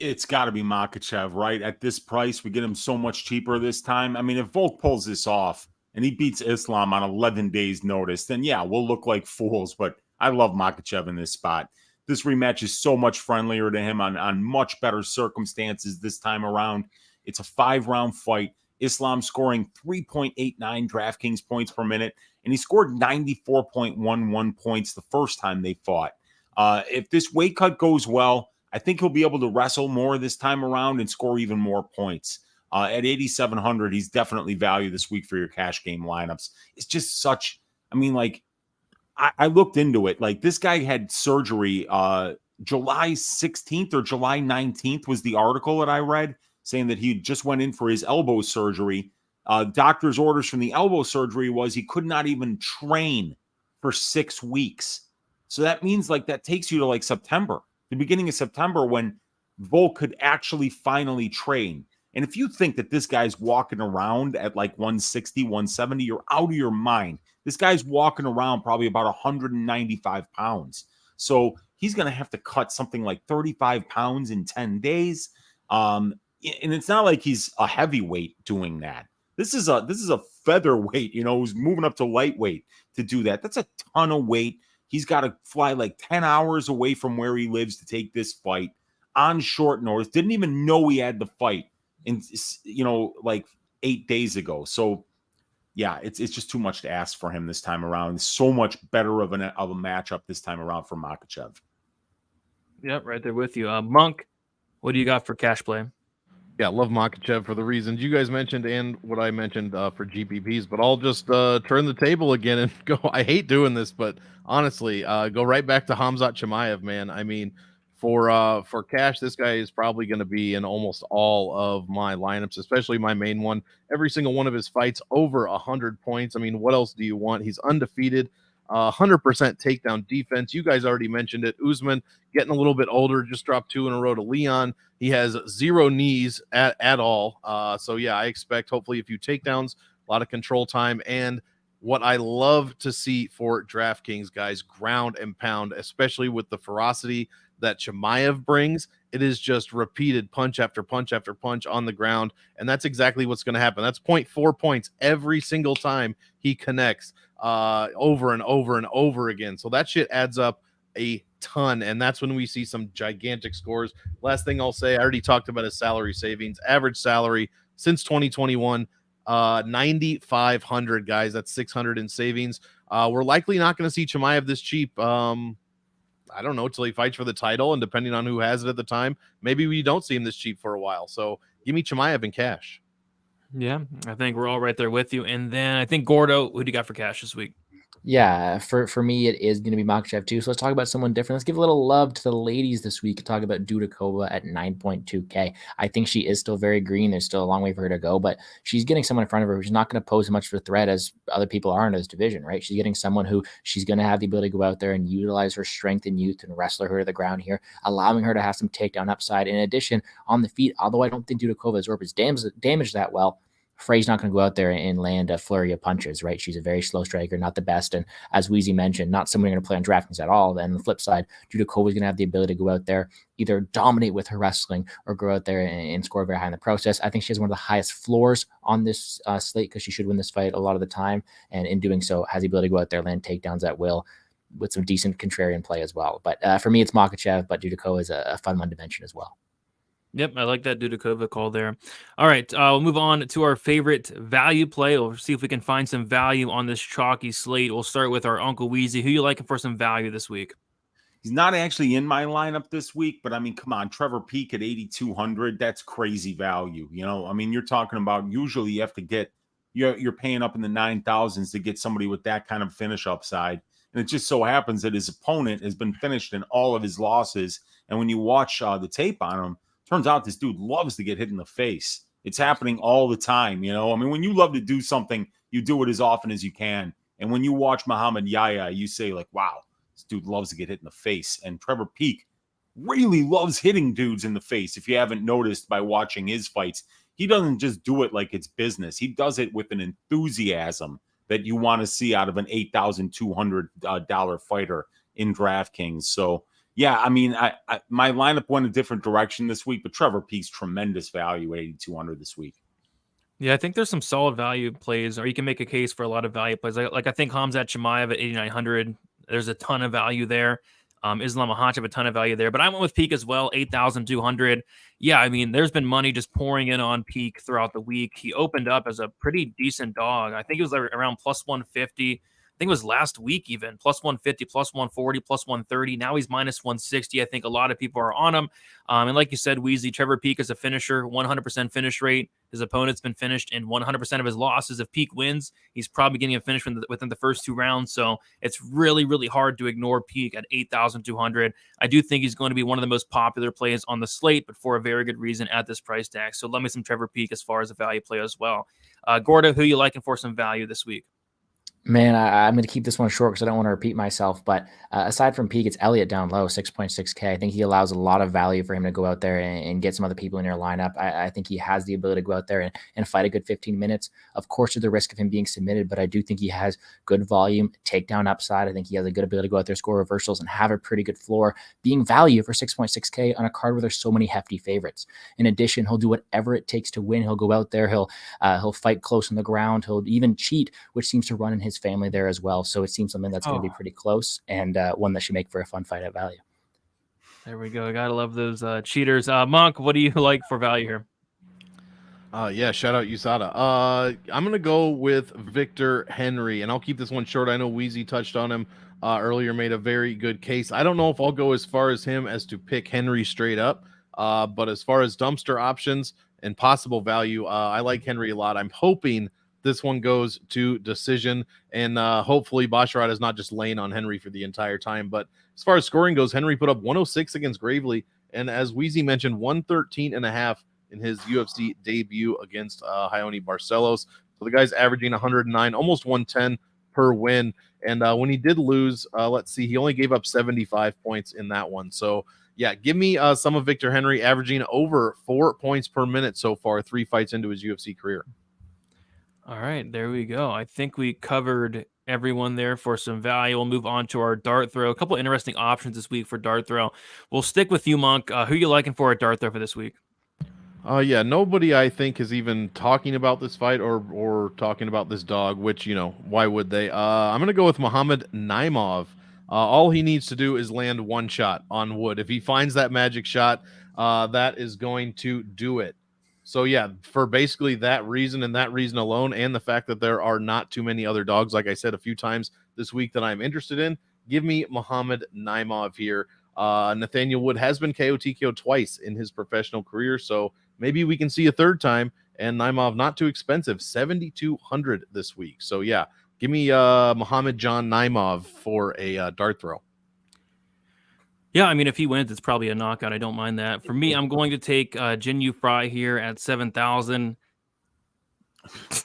It's got to be Makhachev, right? At this price, we get him so much cheaper this time. If Volk pulls this off and he beats Islam on 11 days notice, then yeah, we'll look like fools. But I love Makhachev in this spot. This rematch is so much friendlier to him on much better circumstances this time around. It's a 5-round fight. Islam scoring 3.89 DraftKings points per minute, and he scored 94.11 points the first time they fought. If this weight cut goes well, I think he'll be able to wrestle more this time around and score even more points. At 8,700, he's definitely value this week for your cash game lineups. It's just such, I looked into it. Like, this guy had surgery July 16th or July 19th was the article that I read, saying that he just went in for his elbow surgery. Doctor's orders from the elbow surgery was he could not even train for 6 weeks. So that means that takes you to September, the beginning of September, when Volk could actually finally train. And if you think that this guy's walking around at 160, 170, you're out of your mind. This guy's walking around probably about 195 pounds. So he's going to have to cut something like 35 pounds in 10 days. And it's not like he's a heavyweight doing that. This is a featherweight, who's moving up to lightweight to do that. That's a ton of weight. He's got to fly like 10 hours away from where he lives to take this fight on short notice. Didn't even know he had the fight in, like 8 days ago. So yeah, it's just too much to ask for him this time around. So much better of a matchup this time around for Makhachev. Yep, right there with you. Monk, what do you got for cash play? Yeah, love Makhachev for the reasons you guys mentioned and what I mentioned for GPPs, but I'll just turn the table again and go. I hate doing this, but honestly, go right back to Khamzat Chimaev, man. I mean, for cash, this guy is probably going to be in almost all of my lineups, especially my main one. Every single one of his fights over 100 points. I mean, what else do you want? He's undefeated. 100% takedown defense. You guys already mentioned it. Usman getting a little bit older, just dropped 2 in a row to Leon. He has 0 knees at all. So yeah, I expect hopefully a few takedowns, a lot of control time, and what I love to see for DraftKings, guys, ground and pound, especially with the ferocity that Chimaev brings. It is just repeated punch after punch after punch on the ground, and that's exactly what's going to happen. That's 0.4 points every single time he connects over and over and over again. So that shit adds up a ton, and that's when we see some gigantic scores. Last thing I'll say, I already talked about his salary savings. Average salary since 2021, 9,500, guys. That's 600 in savings. We're likely not going to see Chimaev this cheap. I don't know, till he fights for the title, and depending on who has it at the time, maybe we don't see him this cheap for a while. So give me Chimaev in cash. Yeah, I think we're all right there with you. And then I think Gordo, who do you got for cash this week? Yeah, for me, it is going to be Makhachev too. So let's talk about someone different. Let's give a little love to the ladies this week. Talk about Dudakova at 9.2K. I think she is still very green. There's still a long way for her to go, but she's getting someone in front of her who's not going to pose as much of a threat as other people are in this division, right? She's getting someone who she's going to have the ability to go out there and utilize her strength and youth and wrestle her to the ground here, allowing her to have some takedown upside. In addition, on the feet, although I don't think Dudakova's orb is damaged that well, Frey's not going to go out there and land a flurry of punches, right? She's a very slow striker, not the best. And as Weezy mentioned, not someone you're going to play on DraftKings at all. Then on the flip side, Dudakova is going to have the ability to go out there, either dominate with her wrestling or go out there and score very high in the process. I think she has one of the highest floors on this slate because she should win this fight a lot of the time. And in doing so, has the ability to go out there, land takedowns at will with some decent contrarian play as well. But for me, it's Makhachev, but Dudakova is a fun one to mention as well. Yep, I like that Dudakova call there. All right, we'll move on to our favorite value play. We'll see if we can find some value on this chalky slate. We'll start with our Uncle Weezy. Who you liking for some value this week? He's not actually in my lineup this week, but I mean, come on, Trevor Peek at 8,200. That's crazy value. I mean, you're talking about usually you have to get, you're paying up in the 9,000s to get somebody with that kind of finish upside. And it just so happens that his opponent has been finished in all of his losses. And when you watch the tape on him, turns out this dude loves to get hit in the face. It's happening all the time, I mean, when you love to do something, you do it as often as you can. And when you watch Muhammad Yahya, you say like, wow, this dude loves to get hit in the face. And Trevor Peek really loves hitting dudes in the face. If you haven't noticed by watching his fights, he doesn't just do it like it's business. He does it with an enthusiasm that you want to see out of an $8,200 fighter in DraftKings. So, yeah, I mean, my lineup went a different direction this week, but Trevor Peek's tremendous value at 8,200 this week. Yeah, I think there's some solid value plays, or you can make a case for a lot of value plays. Like I think Khamzat Chimaev at 8,900. There's a ton of value there. Islam Makhachev, a ton of value there. But I went with Peek as well, 8,200. Yeah, I mean, there's been money just pouring in on Peek throughout the week. He opened up as a pretty decent dog. I think it was around plus 150. I think it was last week even, plus 150, plus 140, plus 130. Now he's minus 160. I think a lot of people are on him. And like you said, Weezy, Trevor Peek is a finisher, 100% finish rate. His opponent's been finished in 100% of his losses. If Peek wins, he's probably getting a finish within the first 2 rounds. So it's really, really hard to ignore Peek at 8,200. I do think he's going to be one of the most popular plays on the slate, but for a very good reason at this price tag. So love me some Trevor Peek as far as a value play as well. Gordo, who you liking for some value this week? Man, I'm going to keep this one short because I don't want to repeat myself. But aside from Peak, it's Elliott down low, 6.6K. I think he allows a lot of value for him to go out there and get some other people in your lineup. I think he has the ability to go out there and fight a good 15 minutes. Of course, there's the risk of him being submitted, but I do think he has good volume, takedown upside. I think he has a good ability to go out there, score reversals, and have a pretty good floor, being value for 6.6K on a card where there's so many hefty favorites. In addition, he'll do whatever it takes to win. He'll go out there. He'll fight close on the ground. He'll even cheat, which seems to run in his family there as well. So it seems something that's going to be pretty close and one that should make for a fun fight at value. There we go. Gotta love those cheaters. Monk, what do you like for value here? Yeah, shout out USADA. I'm gonna go with Victor Henry, and I'll keep this one short. I know Weezy touched on him earlier, made a very good case. I don't know if I'll go as far as him as to pick Henry straight up, but as far as dumpster options and possible value, I like Henry a lot. I'm hoping this one goes to decision, and hopefully Basharat is not just laying on Henry for the entire time. But as far as scoring goes, Henry put up 106 against Gravely, and as Weezy mentioned, 113.5 in his UFC debut against Ioni Barcelos. So the guy's averaging 109, almost 110 per win. And when he did lose, let's see, he only gave up 75 points in that one. So yeah, give me some of Victor Henry, averaging over 4 points per minute so far, 3 fights into his UFC career. All right, there we go. I think we covered everyone there for some value. We'll move on to our dart throw. A couple interesting options this week for dart throw. We'll stick with you, Monk. Who you liking for a dart throw for this week? Yeah, nobody I think is even talking about this fight or talking about this dog, which, you know, why would they? I'm going to go with Mohammad Naimov. All he needs to do is land one shot on wood. If he finds that magic shot, that is going to do it. So yeah, for basically that reason and that reason alone, and the fact that there are not too many other dogs, like I said a few times this week, that I'm interested in, give me Mohammad Naimov here. Nathaniel Wood has been KO TKO twice in his professional career, so maybe we can see a third time. And Naimov, not too expensive, 7,200 this week. So yeah, give me Mohammad John Naimov for a dart throw. Yeah, I mean, if he wins, it's probably a knockout. I don't mind that. For me, I'm going to take Jinyu Fry here at 7,000.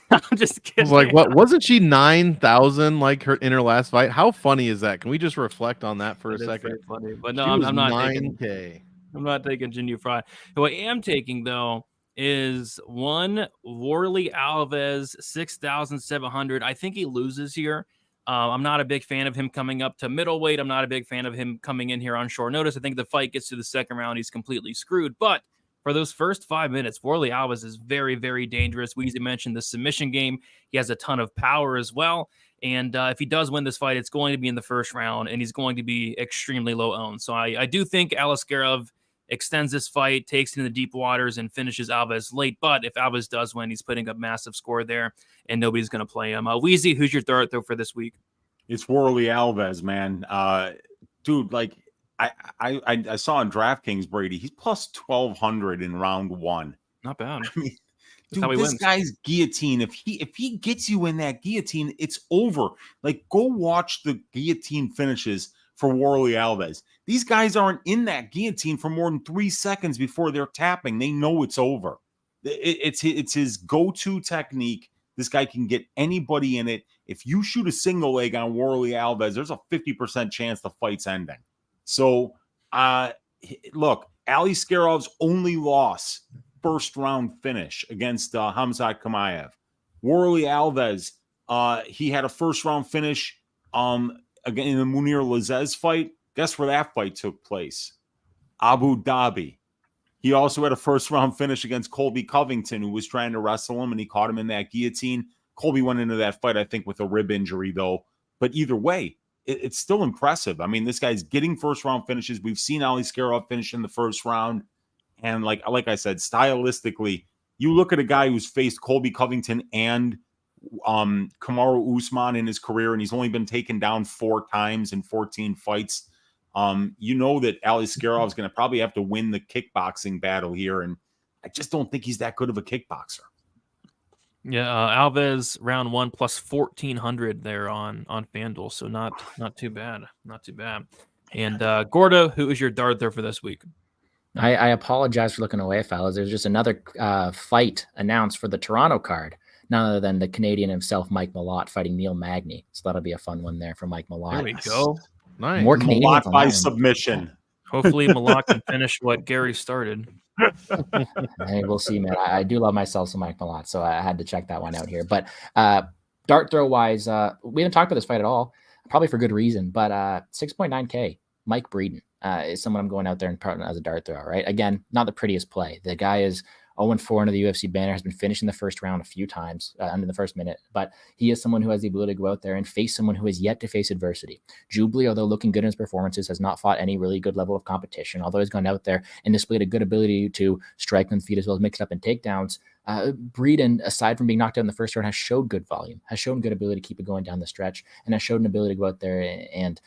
I'm just kidding. I was like, what? Wasn't she 9,000 like her in her last fight? How funny is that? Can we just reflect on that for a second? Funny. But no, I'm not 9K. taking. I'm not taking Jinyu Fry. Who I am taking though is one Warlley Alves, 6,700. I think he loses here. I'm not a big fan of him coming up to middleweight. I'm not a big fan of him coming in here on short notice. I think the fight gets to the second round, he's completely screwed. But for those first 5 minutes, Warlley Alves is very, very dangerous. Weezy mentioned the submission game. He has a ton of power as well. And if he does win this fight, it's going to be in the first round, and he's going to be extremely low owned. So I do think Aliskerov extends this fight, takes it in the deep waters, and finishes Alves late. But if Alves does win, he's putting up massive score there, and nobody's going to play him. Weezy, who's your dart throw for this week? It's Warlley Alves, man. Dude, like I saw on Draftkings, Brady, he's plus 1,200 in round 1. Not bad. I mean, dude, this guy's guillotine. If he gets you in that guillotine, it's over. Like, go watch the guillotine finishes for Warlley Alves. These guys aren't in that guillotine for more than 3 seconds before they're tapping. They know it's over. It's his go-to technique. This guy can get anybody in it. If you shoot a single leg on Warlley Alves, there's a 50% chance the fight's ending. So, look, Aliskerov's only loss, first round finish against Khamzat Chimaev. Warlley Alves, he had a first round finish again in the Munir Lazez fight. Guess where that fight took place? Abu Dhabi. He also had a first round finish against Colby Covington, who was trying to wrestle him, and he caught him in that guillotine. Colby went into that fight, I think, with a rib injury, though. But either way, it's still impressive. I mean, this guy's getting first round finishes. We've seen Aliskerov finish in the first round. And like I said, stylistically, you look at a guy who's faced Colby Covington and Kamaru Usman in his career, and he's only been taken down 4 times in 14 fights. You know that Aliskerov is going to probably have to win the kickboxing battle here, and I just don't think he's that good of a kickboxer. Yeah, Alves round 1 plus 1,400 there on FanDuel, so not too bad, not too bad. And Gordo, who is your dart there for this week? I apologize for looking away, fellas. There's just another fight announced for the Toronto card. none other than the Canadian himself, Mike Malott, fighting Neil Magny. So that'll be a fun one there for Mike Malott. There we go. Nice. More Canadians Malott on by that one. submission. Hopefully Malott can finish what Gary started. Hey, we'll see, man. I do love myself some Mike Malott, so I had to check that one out here. But dart throw wise, we haven't talked about this fight at all, probably for good reason. But 6.9K, Mike Breeden is someone I'm going out there and partner as a dart throw. Right, again, not the prettiest play. The guy is 0-4 under the UFC banner, has been finishing the first round a few times under the first minute, but he is someone who has the ability to go out there and face someone who has yet to face adversity. Jubilee, although looking good in his performances, has not fought any really good level of competition, although he's gone out there and displayed a good ability to strike on the feet as well as mix it up in takedowns. Breeden, aside from being knocked out in the first round, has showed good volume, has shown good ability to keep it going down the stretch, and has showed an ability to go out there and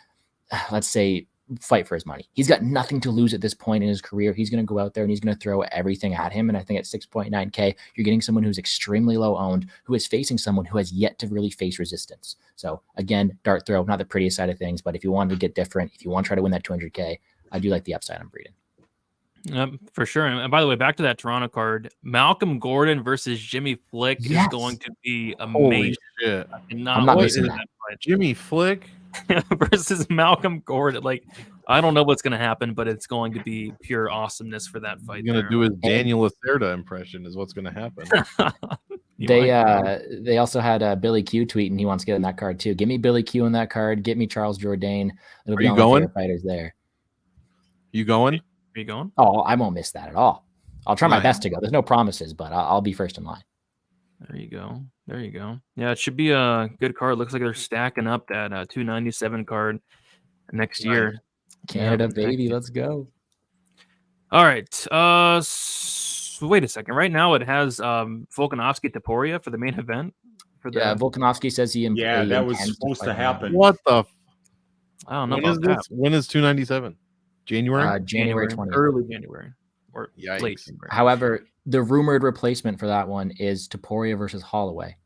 let's say, fight for his money. He's got nothing to lose at this point in his career. He's going to go out there and he's going to throw everything at him. And I think at 6.9K, you're getting someone who's extremely low owned, who is facing someone who has yet to really face resistance. So again, dart throw, not the prettiest side of things, but if you wanted to get different, if you want to try to win that 200K, I do like the upside on Breeden. For sure. And by the way, back to that Toronto card, Malcolm Gordon versus Jimmy Flick is going to be amazing. Shit. I'm not missing that. Jimmy Flick versus Malcolm Gordon. Like, I don't know what's going to happen, but it's going to be pure awesomeness for that fight. He's going to do his Daniel Lacerda impression is what's going to happen. They also had Billy Q tweeting he wants to get in that card too. Give me Billy Q in that card. Get me Charles Jourdain. It'll be you all going? my favorite fighters there. You going? Are you going? Oh, I won't miss that at all. I'll try my Nice. best to go. There's no promises, but I'll be first in line. There you go. There you go. Yeah, it should be a good card. Looks like they're stacking up that 297 card next year. Canada, Yeah, baby. Let's go. All right. So wait a second. Right now it has Volkanovski Topuria for the main event. For the Volkanovski says he Yeah, that was intends supposed to fight happen. What the? I don't know When is about that. this? When is 297? January? January 20th. Early January or Yikes. late January. However, the rumored replacement for that one is Topuria versus Holloway.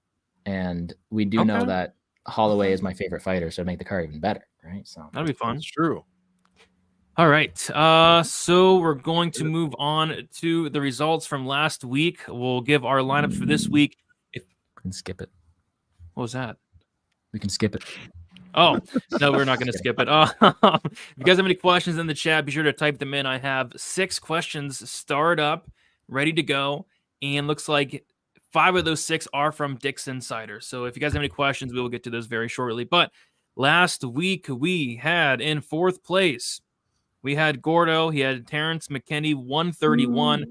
And we do know Okay. that Holloway is my favorite fighter, so make the card even better, right? So That'd be fun. That's true. All right. So we're going to move on to the results from last week. We'll give our lineups for this week. we can skip it. What was that? We can skip it. Oh, no, we're not going to skip it. If you guys have any questions in the chat, be sure to type them in. I have 6 questions starred up, ready to go. And looks like 5 of those 6 are from Dick's Insider. So if you guys have any questions, we will get to those very shortly. But last week, we had in 4th place, we had Gordo. He had Terrence McKinney, 131.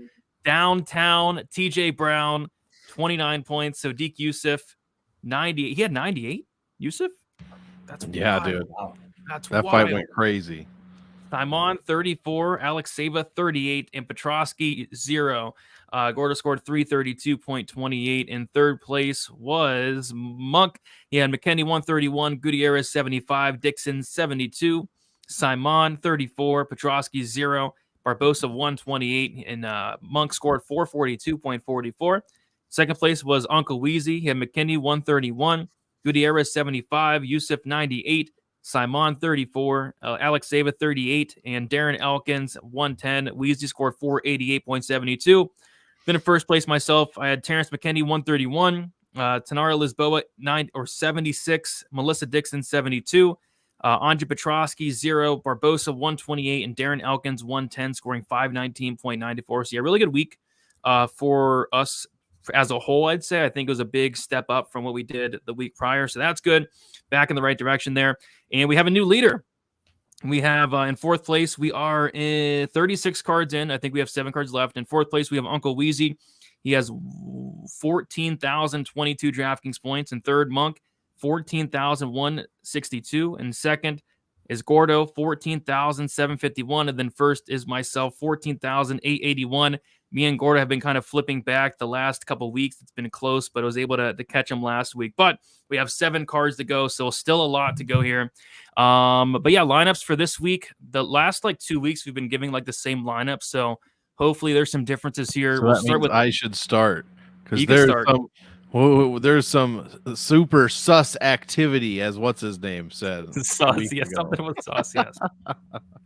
Downtown, TJ Brown, 29 points. So Deke Yusuf, 90. He had 98? Yusuf? That's Yeah, wild. dude. That's That wild. fight went crazy. Simon 34, Alexander 38, and Petrosky 0. Gordo scored 332.28. In 3rd place was Monk. He had McKinney 131, Gutierrez 75, Dixon 72, Simon 34, Petrosky 0, Barbosa 128, and Monk scored 442.44. 2nd place was Uncle Weezy. He had McKinney 131, Gutierrez 75, Yusuf 98, Simon 34, Alex Sava 38, and Darren Elkins 110. Weezy scored 488.72. Then in 1st place myself, I had Terrence McKinney 131, Tanara Lisboa 76, Melissa Dixon 72, Andre Petrosky 0, Barbosa 128, and Darren Elkins 110, scoring 519.94. So yeah, really good week for us as a whole, I'd say. I think it was a big step up from what we did the week prior. So that's good. Back in the right direction there. And we have a new leader. We have in 4th place, we are in 36 cards in. I think we have 7 cards left. In 4th place, we have Uncle Weezy. He has 14,022 DraftKings points. In 3rd, Monk, 14,162. And 2nd is Gordo, 14,751. And then 1st is myself, 14,881. Me and Gordo have been kind of flipping back the last couple of weeks. It's been close, but I was able to catch him last week. But we have 7 cards to go, so still a lot to go here. But yeah, lineups for this week. The last 2 weeks, we've been giving the same lineup, so hopefully there's some differences here. So we'll that start means with I should start because You can there's start. there's some super sus activity, as what's his name said. sauce. week Yeah, ago. something with sauce. Yes.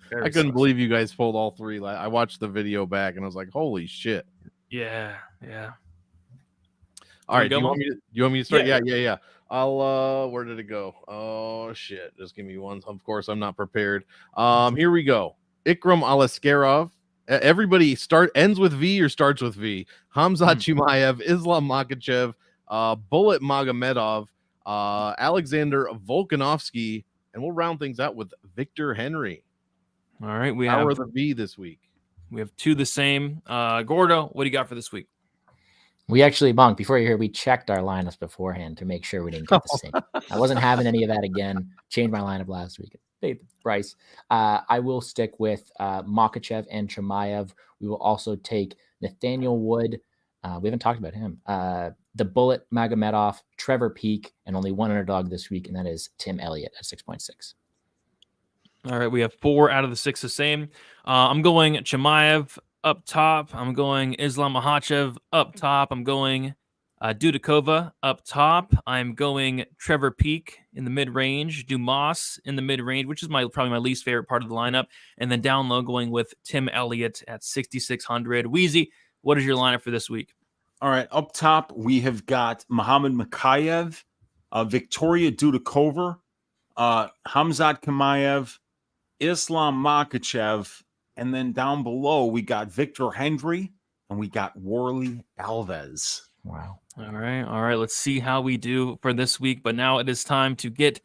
Very I couldn't saucy. believe you guys pulled all 3. I watched the video back and I was like, holy shit. Yeah, yeah. All right. Do you want me to start? Yeah. Yeah. I'll where did it go? Oh shit. Just give me one. Of course, I'm not prepared. Here we go. Ikram Aliskerov. Everybody ends with V or starts with V. Khamzat Chimaev, Islam Makhachev, Bullet Magomedov, Alexander Volkanovski, and we'll round things out with Victor Henry. All right, we Power have of the V this week. We have two the same. Gordo, what do you got for this week? We actually, Monk, before you're here, we checked our lineups beforehand to make sure we didn't get the same. I wasn't having any of that again. Changed my lineup last week. Paid the price. I will stick with Makhachev and Chimaev. We will also take Nathaniel Wood. We haven't talked about him. The Bullet Magomedov, Trevor Peak, and only one underdog this week, and that is Tim Elliott at 6.6. All right, we have 4 out of the 6 the same. I'm going Chimaev up top. I'm going Islam Makhachev up top. I'm going Dudikova up top. I'm going Trevor Peak in the mid-range. Dumas in the mid-range, which is probably my least favorite part of the lineup. And then down low going with Tim Elliott at 6,600. Weezy, what is your lineup for this week? All right, up top, we have got Mohammad Mokaev, Victoria Dudikova, Khamzat Chimaev, Islam Makhachev, and then down below, we got Victor Henry, and we got Warlley Alves. Wow. All right. Let's see how we do for this week. But now it is time to get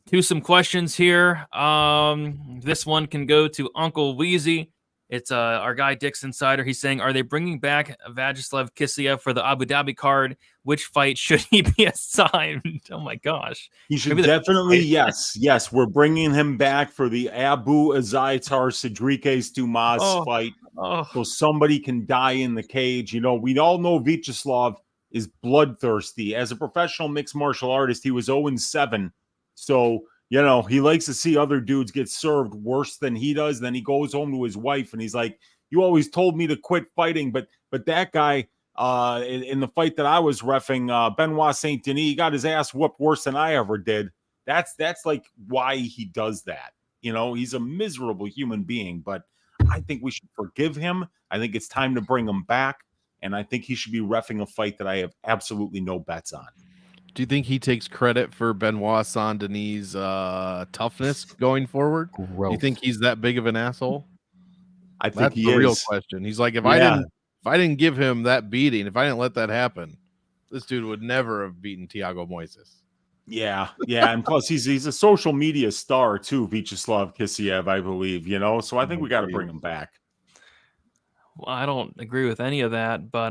to some questions here. This one can go to Uncle Weezy. It's our guy Dick's Insider. He's saying, are they bringing back Vajislav Kisiev for the Abu Dhabi card? Which fight should he be assigned? Oh my gosh. He should definitely, yes. We're bringing him back for the Abu Azaitar Cedriques Dumas fight. So somebody can die in the cage. You know, we all know Vyacheslav is bloodthirsty. As a professional mixed martial artist, he was 0-7. So, you know, he likes to see other dudes get served worse than he does. Then he goes home to his wife and he's like, you always told me to quit fighting. But that guy, in the fight that I was reffing, Benoit Saint Denis, he got his ass whooped worse than I ever did. That's like why he does that. You know, he's a miserable human being, but I think we should forgive him. I think it's time to bring him back. And I think he should be reffing a fight that I have absolutely no bets on. Do you think he takes credit for Benoit Saint Denis' toughness going forward? Gross. You think he's that big of an asshole? I think that's he the is. Real question. He's like, if I didn't give him that beating, if I didn't let that happen, this dude would never have beaten Thiago Moises. Yeah, and plus he's a social media star too, Vyacheslav Kisiev, I believe. You know, so I think we got to bring him back. Well, I don't agree with any of that, but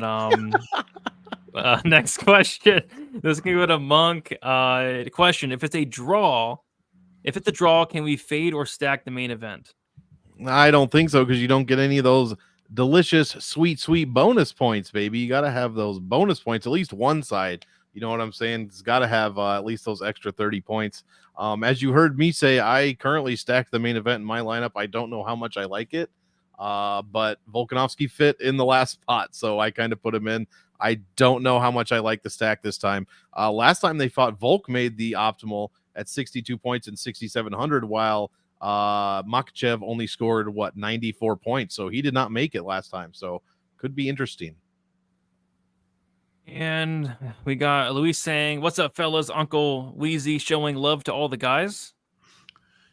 next question. This can go to Monk. Question: If it's a draw, can we fade or stack the main event? I don't think so, because you don't get any of those delicious, sweet bonus points, baby. You got to have those bonus points, at least one side. You know what I'm saying? It's got to have at least those extra 30 points. As you heard me say, I currently stack the main event in my lineup. I don't know how much I like it, but Volkanovski fit in the last spot, so I kind of put him in. I don't know how much I like the stack this time. Last time they fought, Volk made the optimal at 62 points and 6,700, while Makhachev only scored 94 points, so he did not make it last time. So could be interesting. And we got Luis saying, "What's up, fellas? Uncle Weezy showing love to all the guys."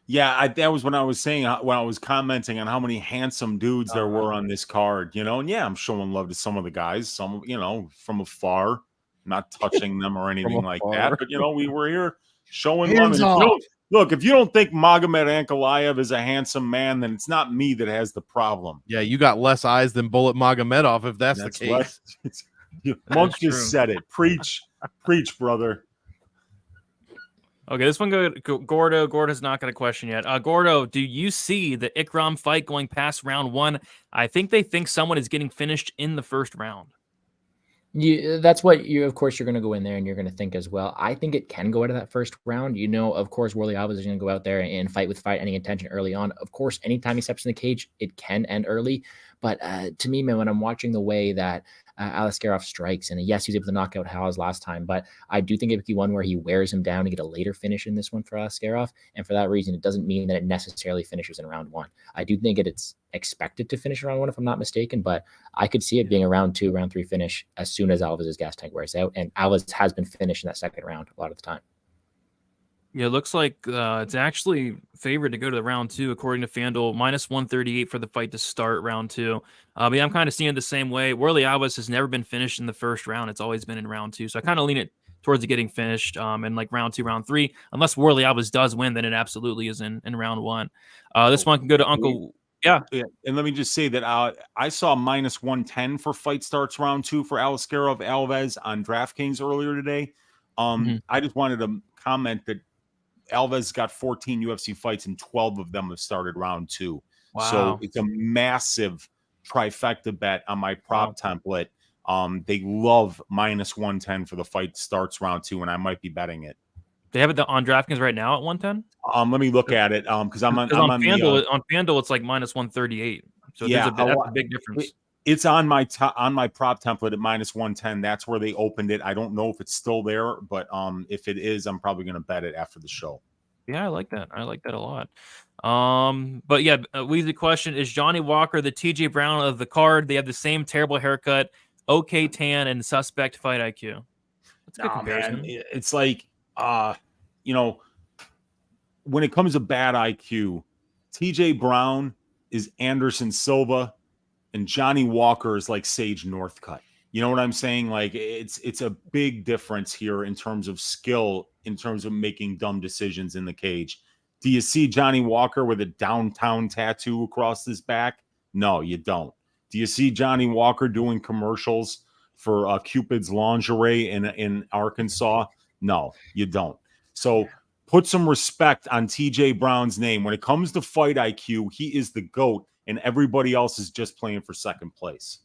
Yeah, that was when I was saying, when I was commenting on how many handsome dudes there were on this card, you know, and yeah, I'm showing love to some of the guys, some, you know, from afar, not touching them or anything like that, but, you know, we were here showing love. Look, if you don't think Magomed Ankalaev is a handsome man, then it's not me that has the problem. Yeah, you got less eyes than Bullet Magomedov, if that's the case. Monk just said it. Preach, brother. Okay, this one go Gordo. Gordo's not got a question yet. Gordo, do you see the Ikram fight going past round 1? I think they think someone is getting finished in the first round. That's what of course, you're going to go in there and you're going to think as well. I think it can go out of that first round. You know, of course, Warlley Alves is going to go out there and fight with fight-ending intention early on. Of course, anytime he steps in the cage, it can end early. But to me, man, when I'm watching the way that Aliskerov strikes, and yes, he was able to knock out Alves last time, but I do think it would be one where he wears him down to get a later finish in this one for Aliskerov. And for that reason, it doesn't mean that it necessarily finishes in round 1. I do think it's expected to finish round 1, if I'm not mistaken, but I could see it being a round 2, round 3 finish as soon as Alves' gas tank wears out. And Alves has been finished in that second round a lot of the time. Yeah, it looks like it's actually favored to go to the round 2, according to FanDuel, minus 138 for the fight to start round 2. But yeah, I'm kind of seeing it the same way. Warlley Alves has never been finished in the first round. It's always been in round 2. So I kind of lean it towards it getting finished in like round 2, round 3. Unless Warlley Alves does win, then it absolutely is in round 1. This one can go to Uncle. Yeah. And let me just say that I saw minus 110 for fight starts round 2 for Aliskerov Alves on DraftKings earlier today. I just wanted to comment that Alves got 14 UFC fights and 12 of them have started round 2. Wow. So it's a massive trifecta bet on my prop template. They love minus 110 for the fight starts round 2, and I might be betting it. They have it on DraftKings right now at 110. Let me look at it because I'm on FanDuel. On FanDuel, it's like minus 138. So yeah, that's a big difference. It's on my prop template at minus 110. That's where they opened it. I don't know if it's still there, but if it is, I'm probably going to bet it after the show. Yeah, I like that. I like that a lot. But yeah, Weezy question, is Johnny Walker the TJ Brown of the card? They have the same terrible haircut, okay tan, and suspect fight IQ. That's a good comparison. Man, it's like, when it comes to bad IQ, TJ Brown is Anderson Silva, and Johnny Walker is like Sage Northcutt. You know what I'm saying? Like it's a big difference here in terms of skill, in terms of making dumb decisions in the cage. Do you see Johnny Walker with a downtown tattoo across his back? No, you don't. Do you see Johnny Walker doing commercials for Cupid's lingerie in Arkansas? No, you don't. So put some respect on TJ Brown's name. When it comes to fight IQ, he is the GOAT, and everybody else is just playing for second place.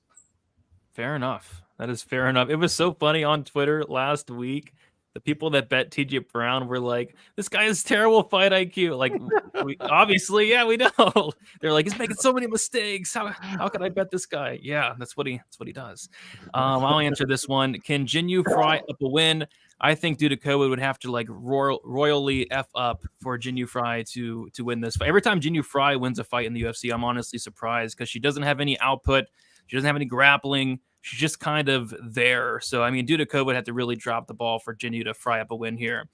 Fair enough. That is fair enough. It was so funny on Twitter last week. The people that bet TJ Brown were like, this guy has terrible fight IQ. Like, obviously, yeah, we know. They're like, he's making so many mistakes. How can I bet this guy? Yeah, that's what he does. I'll answer this one. Can Jinyu Fry up a win? I think due to COVID would have to like royally F up for Jinyu Fry to win this fight. Every time Jinyu Fry wins a fight in the UFC, I'm honestly surprised because she doesn't have any output. She doesn't have any grappling. She's just kind of there. So, I mean, due to COVID, had to really drop the ball for Jinyu to fry up a win here.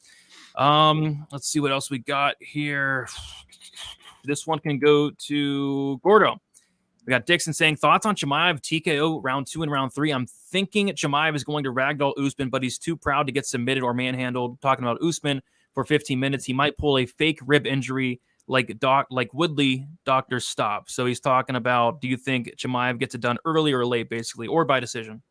Let's see what else we got here. This one can go to Gordo. We got Dixon saying, thoughts on Chimaev, TKO round 2 and round 3. I'm thinking Chimaev is going to ragdoll Usman, but he's too proud to get submitted or manhandled. Talking about Usman for 15 minutes. He might pull a fake rib injury like Woodley doctors stop. So he's talking about, do you think Chimaev gets it done early or late, basically, or by decision?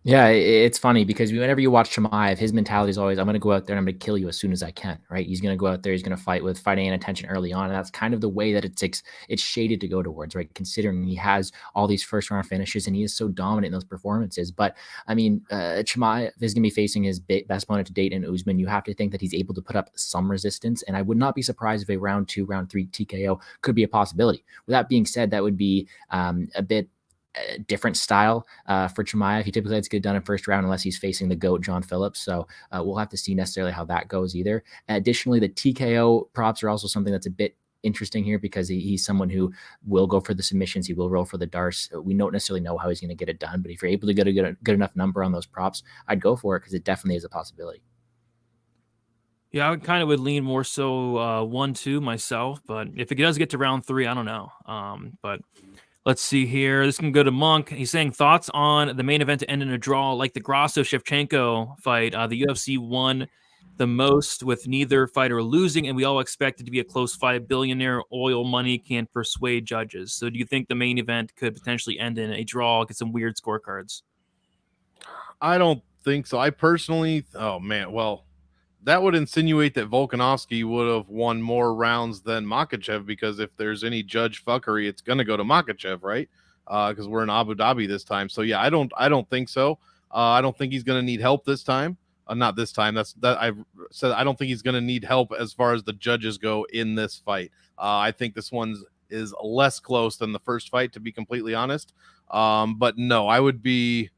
Yeah, it's funny because whenever you watch Chimaev, his mentality is always, I'm going to go out there and I'm going to kill you as soon as I can, right? He's going to go out there, he's going to fight with fighting and attention early on, and that's kind of the way that it's shaded to go towards, right? Considering he has all these first-round finishes and he is so dominant in those performances. But, I mean, Chimaev is going to be facing his best opponent to date in Usman. You have to think that he's able to put up some resistance, and I would not be surprised if a round 2, round 3 TKO could be a possibility. With that being said, that would be a bit different style for Chimaev. He typically has to get done in first round unless he's facing the GOAT, John Phillips. So we'll have to see necessarily how that goes either. Additionally, the TKO props are also something that's a bit interesting here because he's someone who will go for the submissions. He will roll for the darts. We don't necessarily know how he's going to get it done, but if you're able to get a good enough number on those props, I'd go for it because it definitely is a possibility. Yeah, I kind of would lean more so 1-2 myself, but if it does get to round 3, I don't know. But let's see here. This can go to Monk. He's saying thoughts on the main event to end in a draw like the Grasso-Shevchenko fight. The UFC won the most with neither fighter losing, and we all expect it to be a close fight. Billionaire oil money can persuade judges. So do you think the main event could potentially end in a draw, get some weird scorecards? I don't think so. I personally, that would insinuate that Volkanovski would have won more rounds than Makhachev, because if there's any judge fuckery, it's going to go to Makhachev, right? Because we're in Abu Dhabi this time. So yeah, I don't think so. I don't think he's going to need help this time. Not this time. I've said I don't think he's going to need help as far as the judges go in this fight. I think this one's is less close than the first fight, to be completely honest. But no, I would be,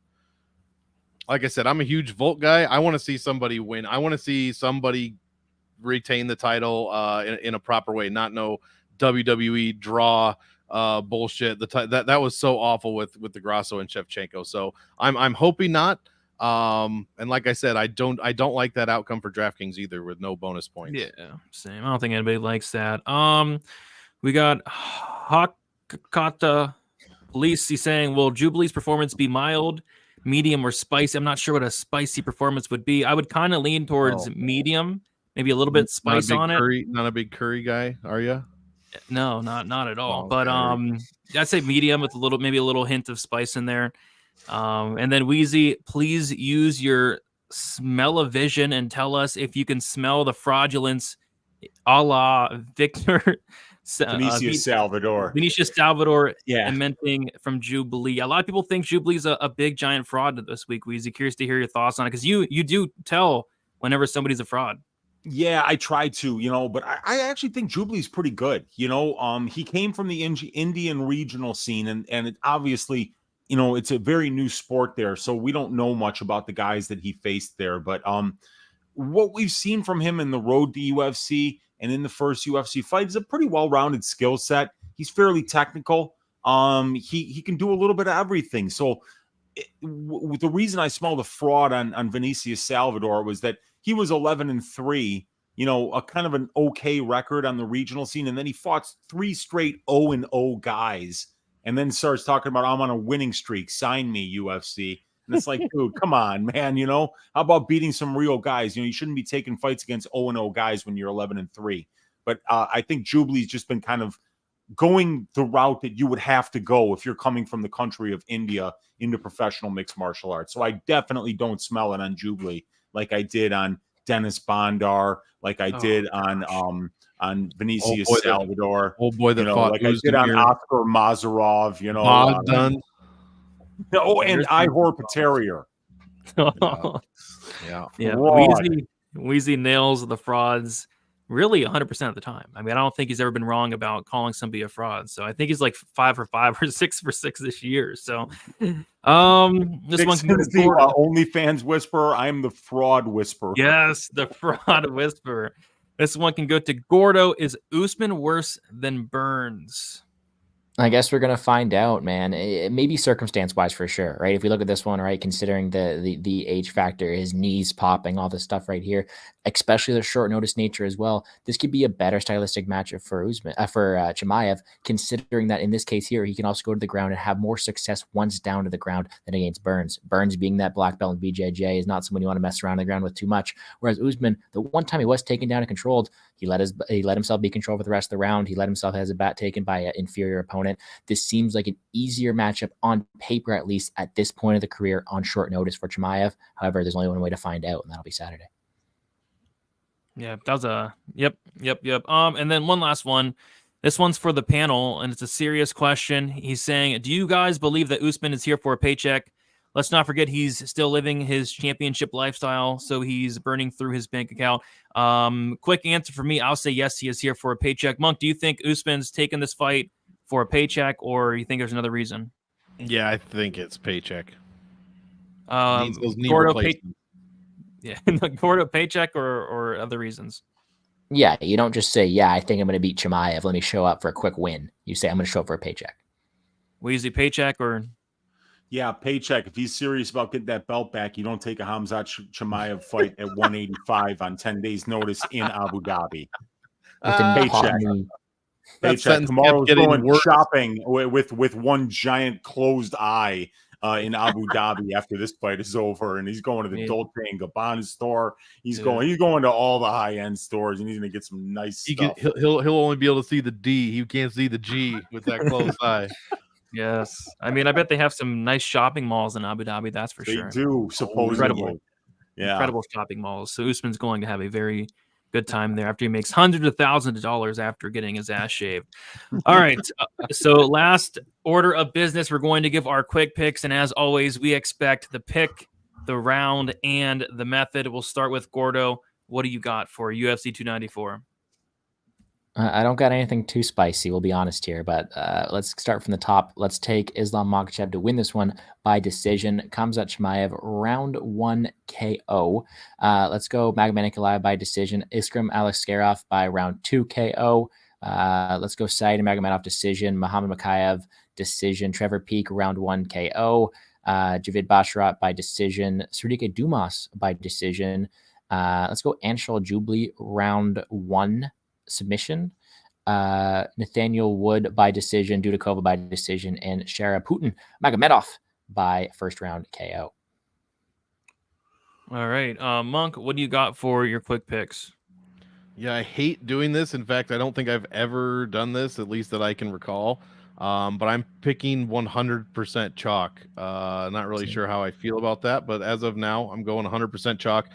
like I said, I'm a huge Volk guy. I want to see somebody win. I want to see somebody retain the title in a proper way, not no WWE draw bullshit. That was so awful with the Grasso and Shevchenko. So I'm hoping not. And like I said, I don't like that outcome for DraftKings either, with no bonus points. Yeah, same. I don't think anybody likes that. We got Hakata Police. He's saying, will Jubilee's performance be mild, medium, or spicy? I'm not sure what a spicy performance would be. I would kind of lean towards medium, maybe a little bit spice on it. Not a big curry guy, are you? No, not at all. Oh, but okay. I'd say medium with maybe a little hint of spice in there. And then Weezy, please use your smell-o-vision and tell us if you can smell the fraudulence, a la Victor Vinicius Salvador. Vinicius Salvador, inventing from Jubilee. A lot of people think Jubilee's a big giant fraud this week. Weezy, curious to hear your thoughts on it, because you do tell whenever somebody's a fraud. Yeah, I try to, but I actually think Jubilee's pretty good. He came from the Indian regional scene, and it obviously, it's a very new sport there, so we don't know much about the guys that he faced there. But what we've seen from him in the road to UFC and in the first UFC fight is a pretty well-rounded skill set. He's fairly technical. He can do a little bit of everything. So the reason I smell the fraud on Vinicius Salvador was that he was 11-3, a kind of an okay record on the regional scene, and then he fought 3 straight 0-0 guys, and then starts talking about, I'm on a winning streak, sign me, UFC. And it's like, dude, come on, man. How about beating some real guys? You shouldn't be taking fights against 0-0 guys when you're 11-3. But I think Jubilee's just been kind of going the route that you would have to go if you're coming from the country of India into professional mixed martial arts. So I definitely don't smell it on Jubilee like I did on Dennis Bondar, like I did on Vinicius Salvador. Fought like I did on Oscar Mazarov, done. And Ihor Paterier. Yeah. Fraud. Weezy nails the frauds really 100% of the time. I mean, I don't think he's ever been wrong about calling somebody a fraud. So I think he's like 5 for 5 or 6 for 6 this year. So this one can go the OnlyFans whisperer. I'm the fraud whisperer. Yes, the fraud whisperer. This one can go to Gordo. Is Usman worse than Burns? I guess we're gonna find out, man. It may be circumstance-wise for sure, right? If we look at this one, right, considering the age factor, his knees popping, all this stuff right here, especially the short notice nature as well, this could be a better stylistic matchup for Chimaev, considering that in this case here, he can also go to the ground and have more success once down to the ground than against Burns. Burns, being that black belt in BJJ, is not someone you want to mess around on the ground with too much. Whereas Usman, the one time he was taken down and controlled, he let himself be controlled for the rest of the round. He let himself have his bat taken by an inferior opponent. This seems like an easier matchup on paper, at least at this point of the career, on short notice for Chimaev. However, there's only one way to find out, and that'll be Saturday. Yeah, that was a yep. And then one last one. This one's for the panel, and it's a serious question. He's saying, do you guys believe that Usman is here for a paycheck? Let's not forget he's still living his championship lifestyle, so he's burning through his bank account. Quick answer for me, I'll say yes, he is here for a paycheck. Monk, do you think Usman's taking this fight for a paycheck, or you think there's another reason? Yeah, I think it's paycheck. Gordo paycheck or other reasons? Yeah, you don't just say, yeah, I think I'm going to beat Chimaev. Let me show up for a quick win. You say, I'm going to show up for a paycheck. Weezy, paycheck or... Yeah, paycheck. If he's serious about getting that belt back, you don't take a Khamzat Chimaev fight at 185 on 10 days' notice in Abu Dhabi. Paycheck. Paycheck. Kamaru's going shopping with one giant closed eye in Abu Dhabi after this fight is over, and he's going to the Dolce & Gabbana store. He's going to all the high-end stores, and he's going to get some nice stuff. He'll only be able to see the D. He can't see the G with that closed eye. Yes. I mean, I bet they have some nice shopping malls in Abu Dhabi, that's for sure. They do, supposedly. Incredible shopping malls. So Usman's going to have a very good time there after he makes hundreds of thousands of dollars after getting his ass shaved. All right. So last order of business, we're going to give our quick picks. And as always, we expect the pick, the round, and the method. We'll start with Gordo. What do you got for UFC 294? I don't got anything too spicy, we'll be honest here, but let's start from the top. Let's take Islam Makhachev to win this one by decision. Khamzat Chimaev, round 1 KO. Let's go Magomed Ankalaev by decision. Ikram Aliskerov by round 2 KO. Let's go Said Magomedov decision. Mohammad Mokaev decision. Trevor Peak, round 1 KO. Javid Basharat by decision. Sardika Dumas by decision. Let's go Anshul Jubli, round 1 submission. Nathaniel Wood by decision. Dudakova by decision. And Shara Putin Magomedov by first round KO. All right. Monk, what do you got for your quick picks? Yeah, I hate doing this. In fact, I don't think I've ever done this, at least that I can recall. But I'm picking 100% chalk. Not really sure how I feel about that, but as of now, I'm going 100% chalk.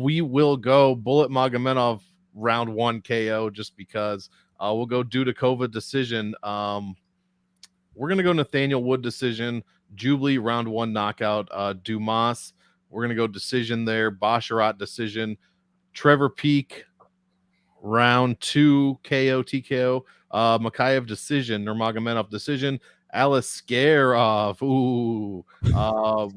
We will go Bullet Magomedov round 1 KO just because. We'll go Dudakova decision. We're going to go Nathaniel Wood decision. Jubilee round 1 knockout. Dumas, we're going to go decision there. Basharat decision. Trevor Peak round 2 KO TKO. Mokaev decision. Nurmagomedov decision. Aliskerov. Ooh.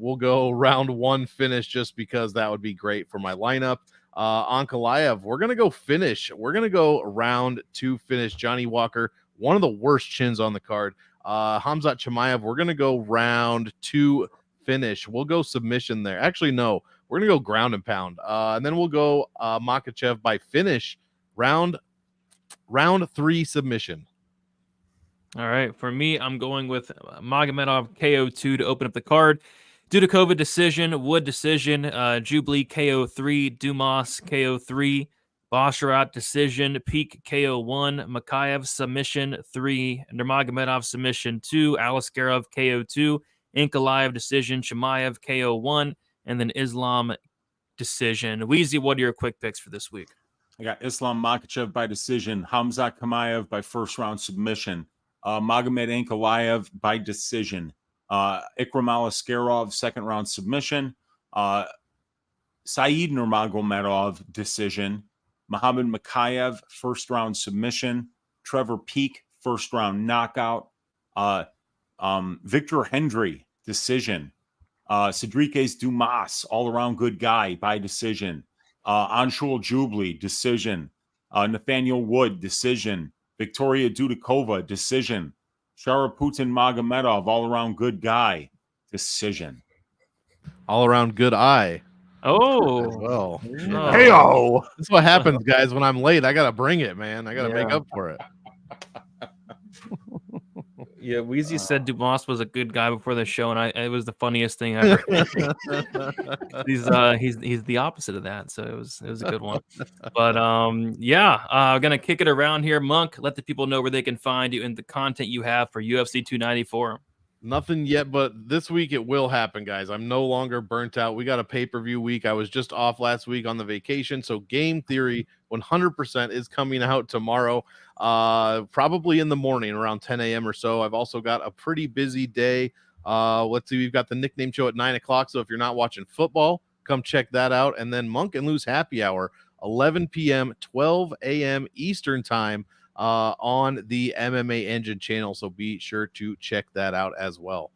We'll go round 1 finish just because that would be great for my lineup. Ankalaev, we're going to go finish. We're going to go round 2 finish. Johnny Walker, one of the worst chins on the card. Khamzat Chimaev, we're going to go round 2 finish. We'll go submission there. Actually, no, we're going to go ground and pound. And then we'll go Makhachev by finish. Round 3 submission. All right. For me, I'm going with Magomedov KO2 to open up the card. Dudakova decision, Wood decision, Jubilee KO3, Dumas KO3, Basharat decision, Peak KO1, Mokaev submission 3, Nurmagomedov submission 2, Aliskerov KO2, Ankalaev decision, Chimaev KO1, and then Islam decision. Weezy, what are your quick picks for this week? I got Islam Makhachev by decision, Khamzat Chimaev by first round submission, Magomed Ankalaev by decision, Ikram Aliskerov second round submission, Said Nurmagomedov decision, Mohammad Mokaev first round submission, Trevor Peak first round knockout, Victor Hendry decision, Cedriques Dumas all around good guy by decision, Anshul Jubilee decision, Nathaniel Wood decision, Victoria Dudakova decision, Sharaputin Magomedov all around good guy decision. All around good eye. Oh, As well. Oh. Hey-o! That's what happens, guys. When I'm late, I gotta bring it, man. I gotta make up for it. Yeah, Weezy said Dumas was a good guy before the show, and it was the funniest thing ever. he's the opposite of that, so it was a good one. But I'm gonna kick it around here. Monk, let the people know where they can find you and the content you have for UFC 294. Nothing yet, but this week it will happen, guys. I'm no longer burnt out. We got a pay-per-view week. I was just off last week on the vacation, so Game Theory 100% is coming out tomorrow, probably in the morning around 10 a.m. or so. I've also got a pretty busy day. Let's see, we've got the nickname show at 9 o'clock, so if you're not watching football, come check that out. And then Monk and Lou's Happy Hour, 11 p.m., 12 a.m. Eastern Time, on the MMA Engine channel, so be sure to check that out as well.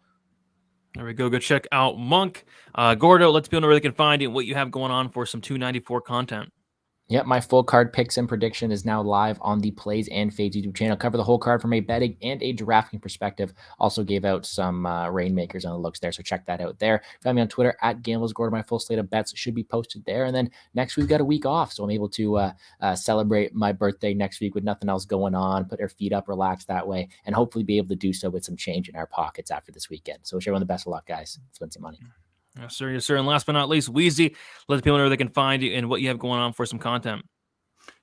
There we go. Go check out Monk. Gordo, let's people know where they can find you and what you have going on for some 294 content. Yep, my full card picks and prediction is now live on the Plays and Fades YouTube channel. Cover the whole card from a betting and a drafting perspective. Also gave out some rainmakers on the looks there, so check that out there. Find me on Twitter at GamblesGordo. My full slate of bets should be posted there. And then next week, we've got a week off, so I'm able to celebrate my birthday next week with nothing else going on, put our feet up, relax that way, and hopefully be able to do so with some change in our pockets after this weekend. So wish everyone the best of luck, guys. Let's win some money. Yes, sir. Yes, sir. And last but not least, Weezy, let the people know where they can find you and what you have going on for some content.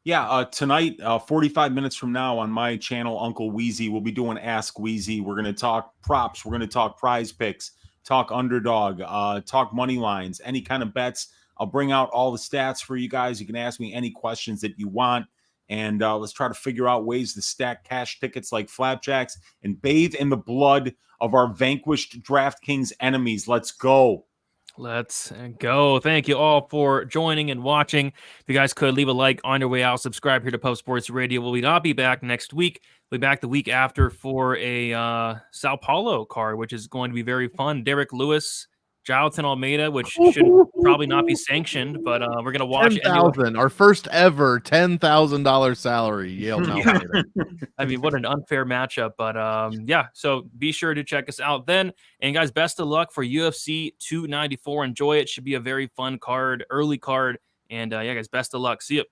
Yeah, tonight, 45 minutes from now on my channel, Uncle Weezy, we'll be doing Ask Weezy. We're going to talk props. We're going to talk prize picks, talk underdog, talk money lines, any kind of bets. I'll bring out all the stats for you guys. You can ask me any questions that you want. And let's try to figure out ways to stack cash tickets like flapjacks and bathe in the blood of our vanquished DraftKings enemies. Let's go. Let's go. Thank you all for joining and watching. If you guys could leave a like on your way out, subscribe here to Pub Sports Radio. Will we not be back next week? We'll be back the week after for a Sao Paulo card, which is going to be very fun. Derek Lewis, Jonathan Almeida, which should probably not be sanctioned, but we're going to watch it anyway. 10,000, our first ever $10,000 salary. Yale Almeida. I mean, what an unfair matchup. But yeah, so be sure to check us out then. And guys, best of luck for UFC 294. Enjoy it. Should be a very fun card, early card. And yeah, guys, best of luck. See you.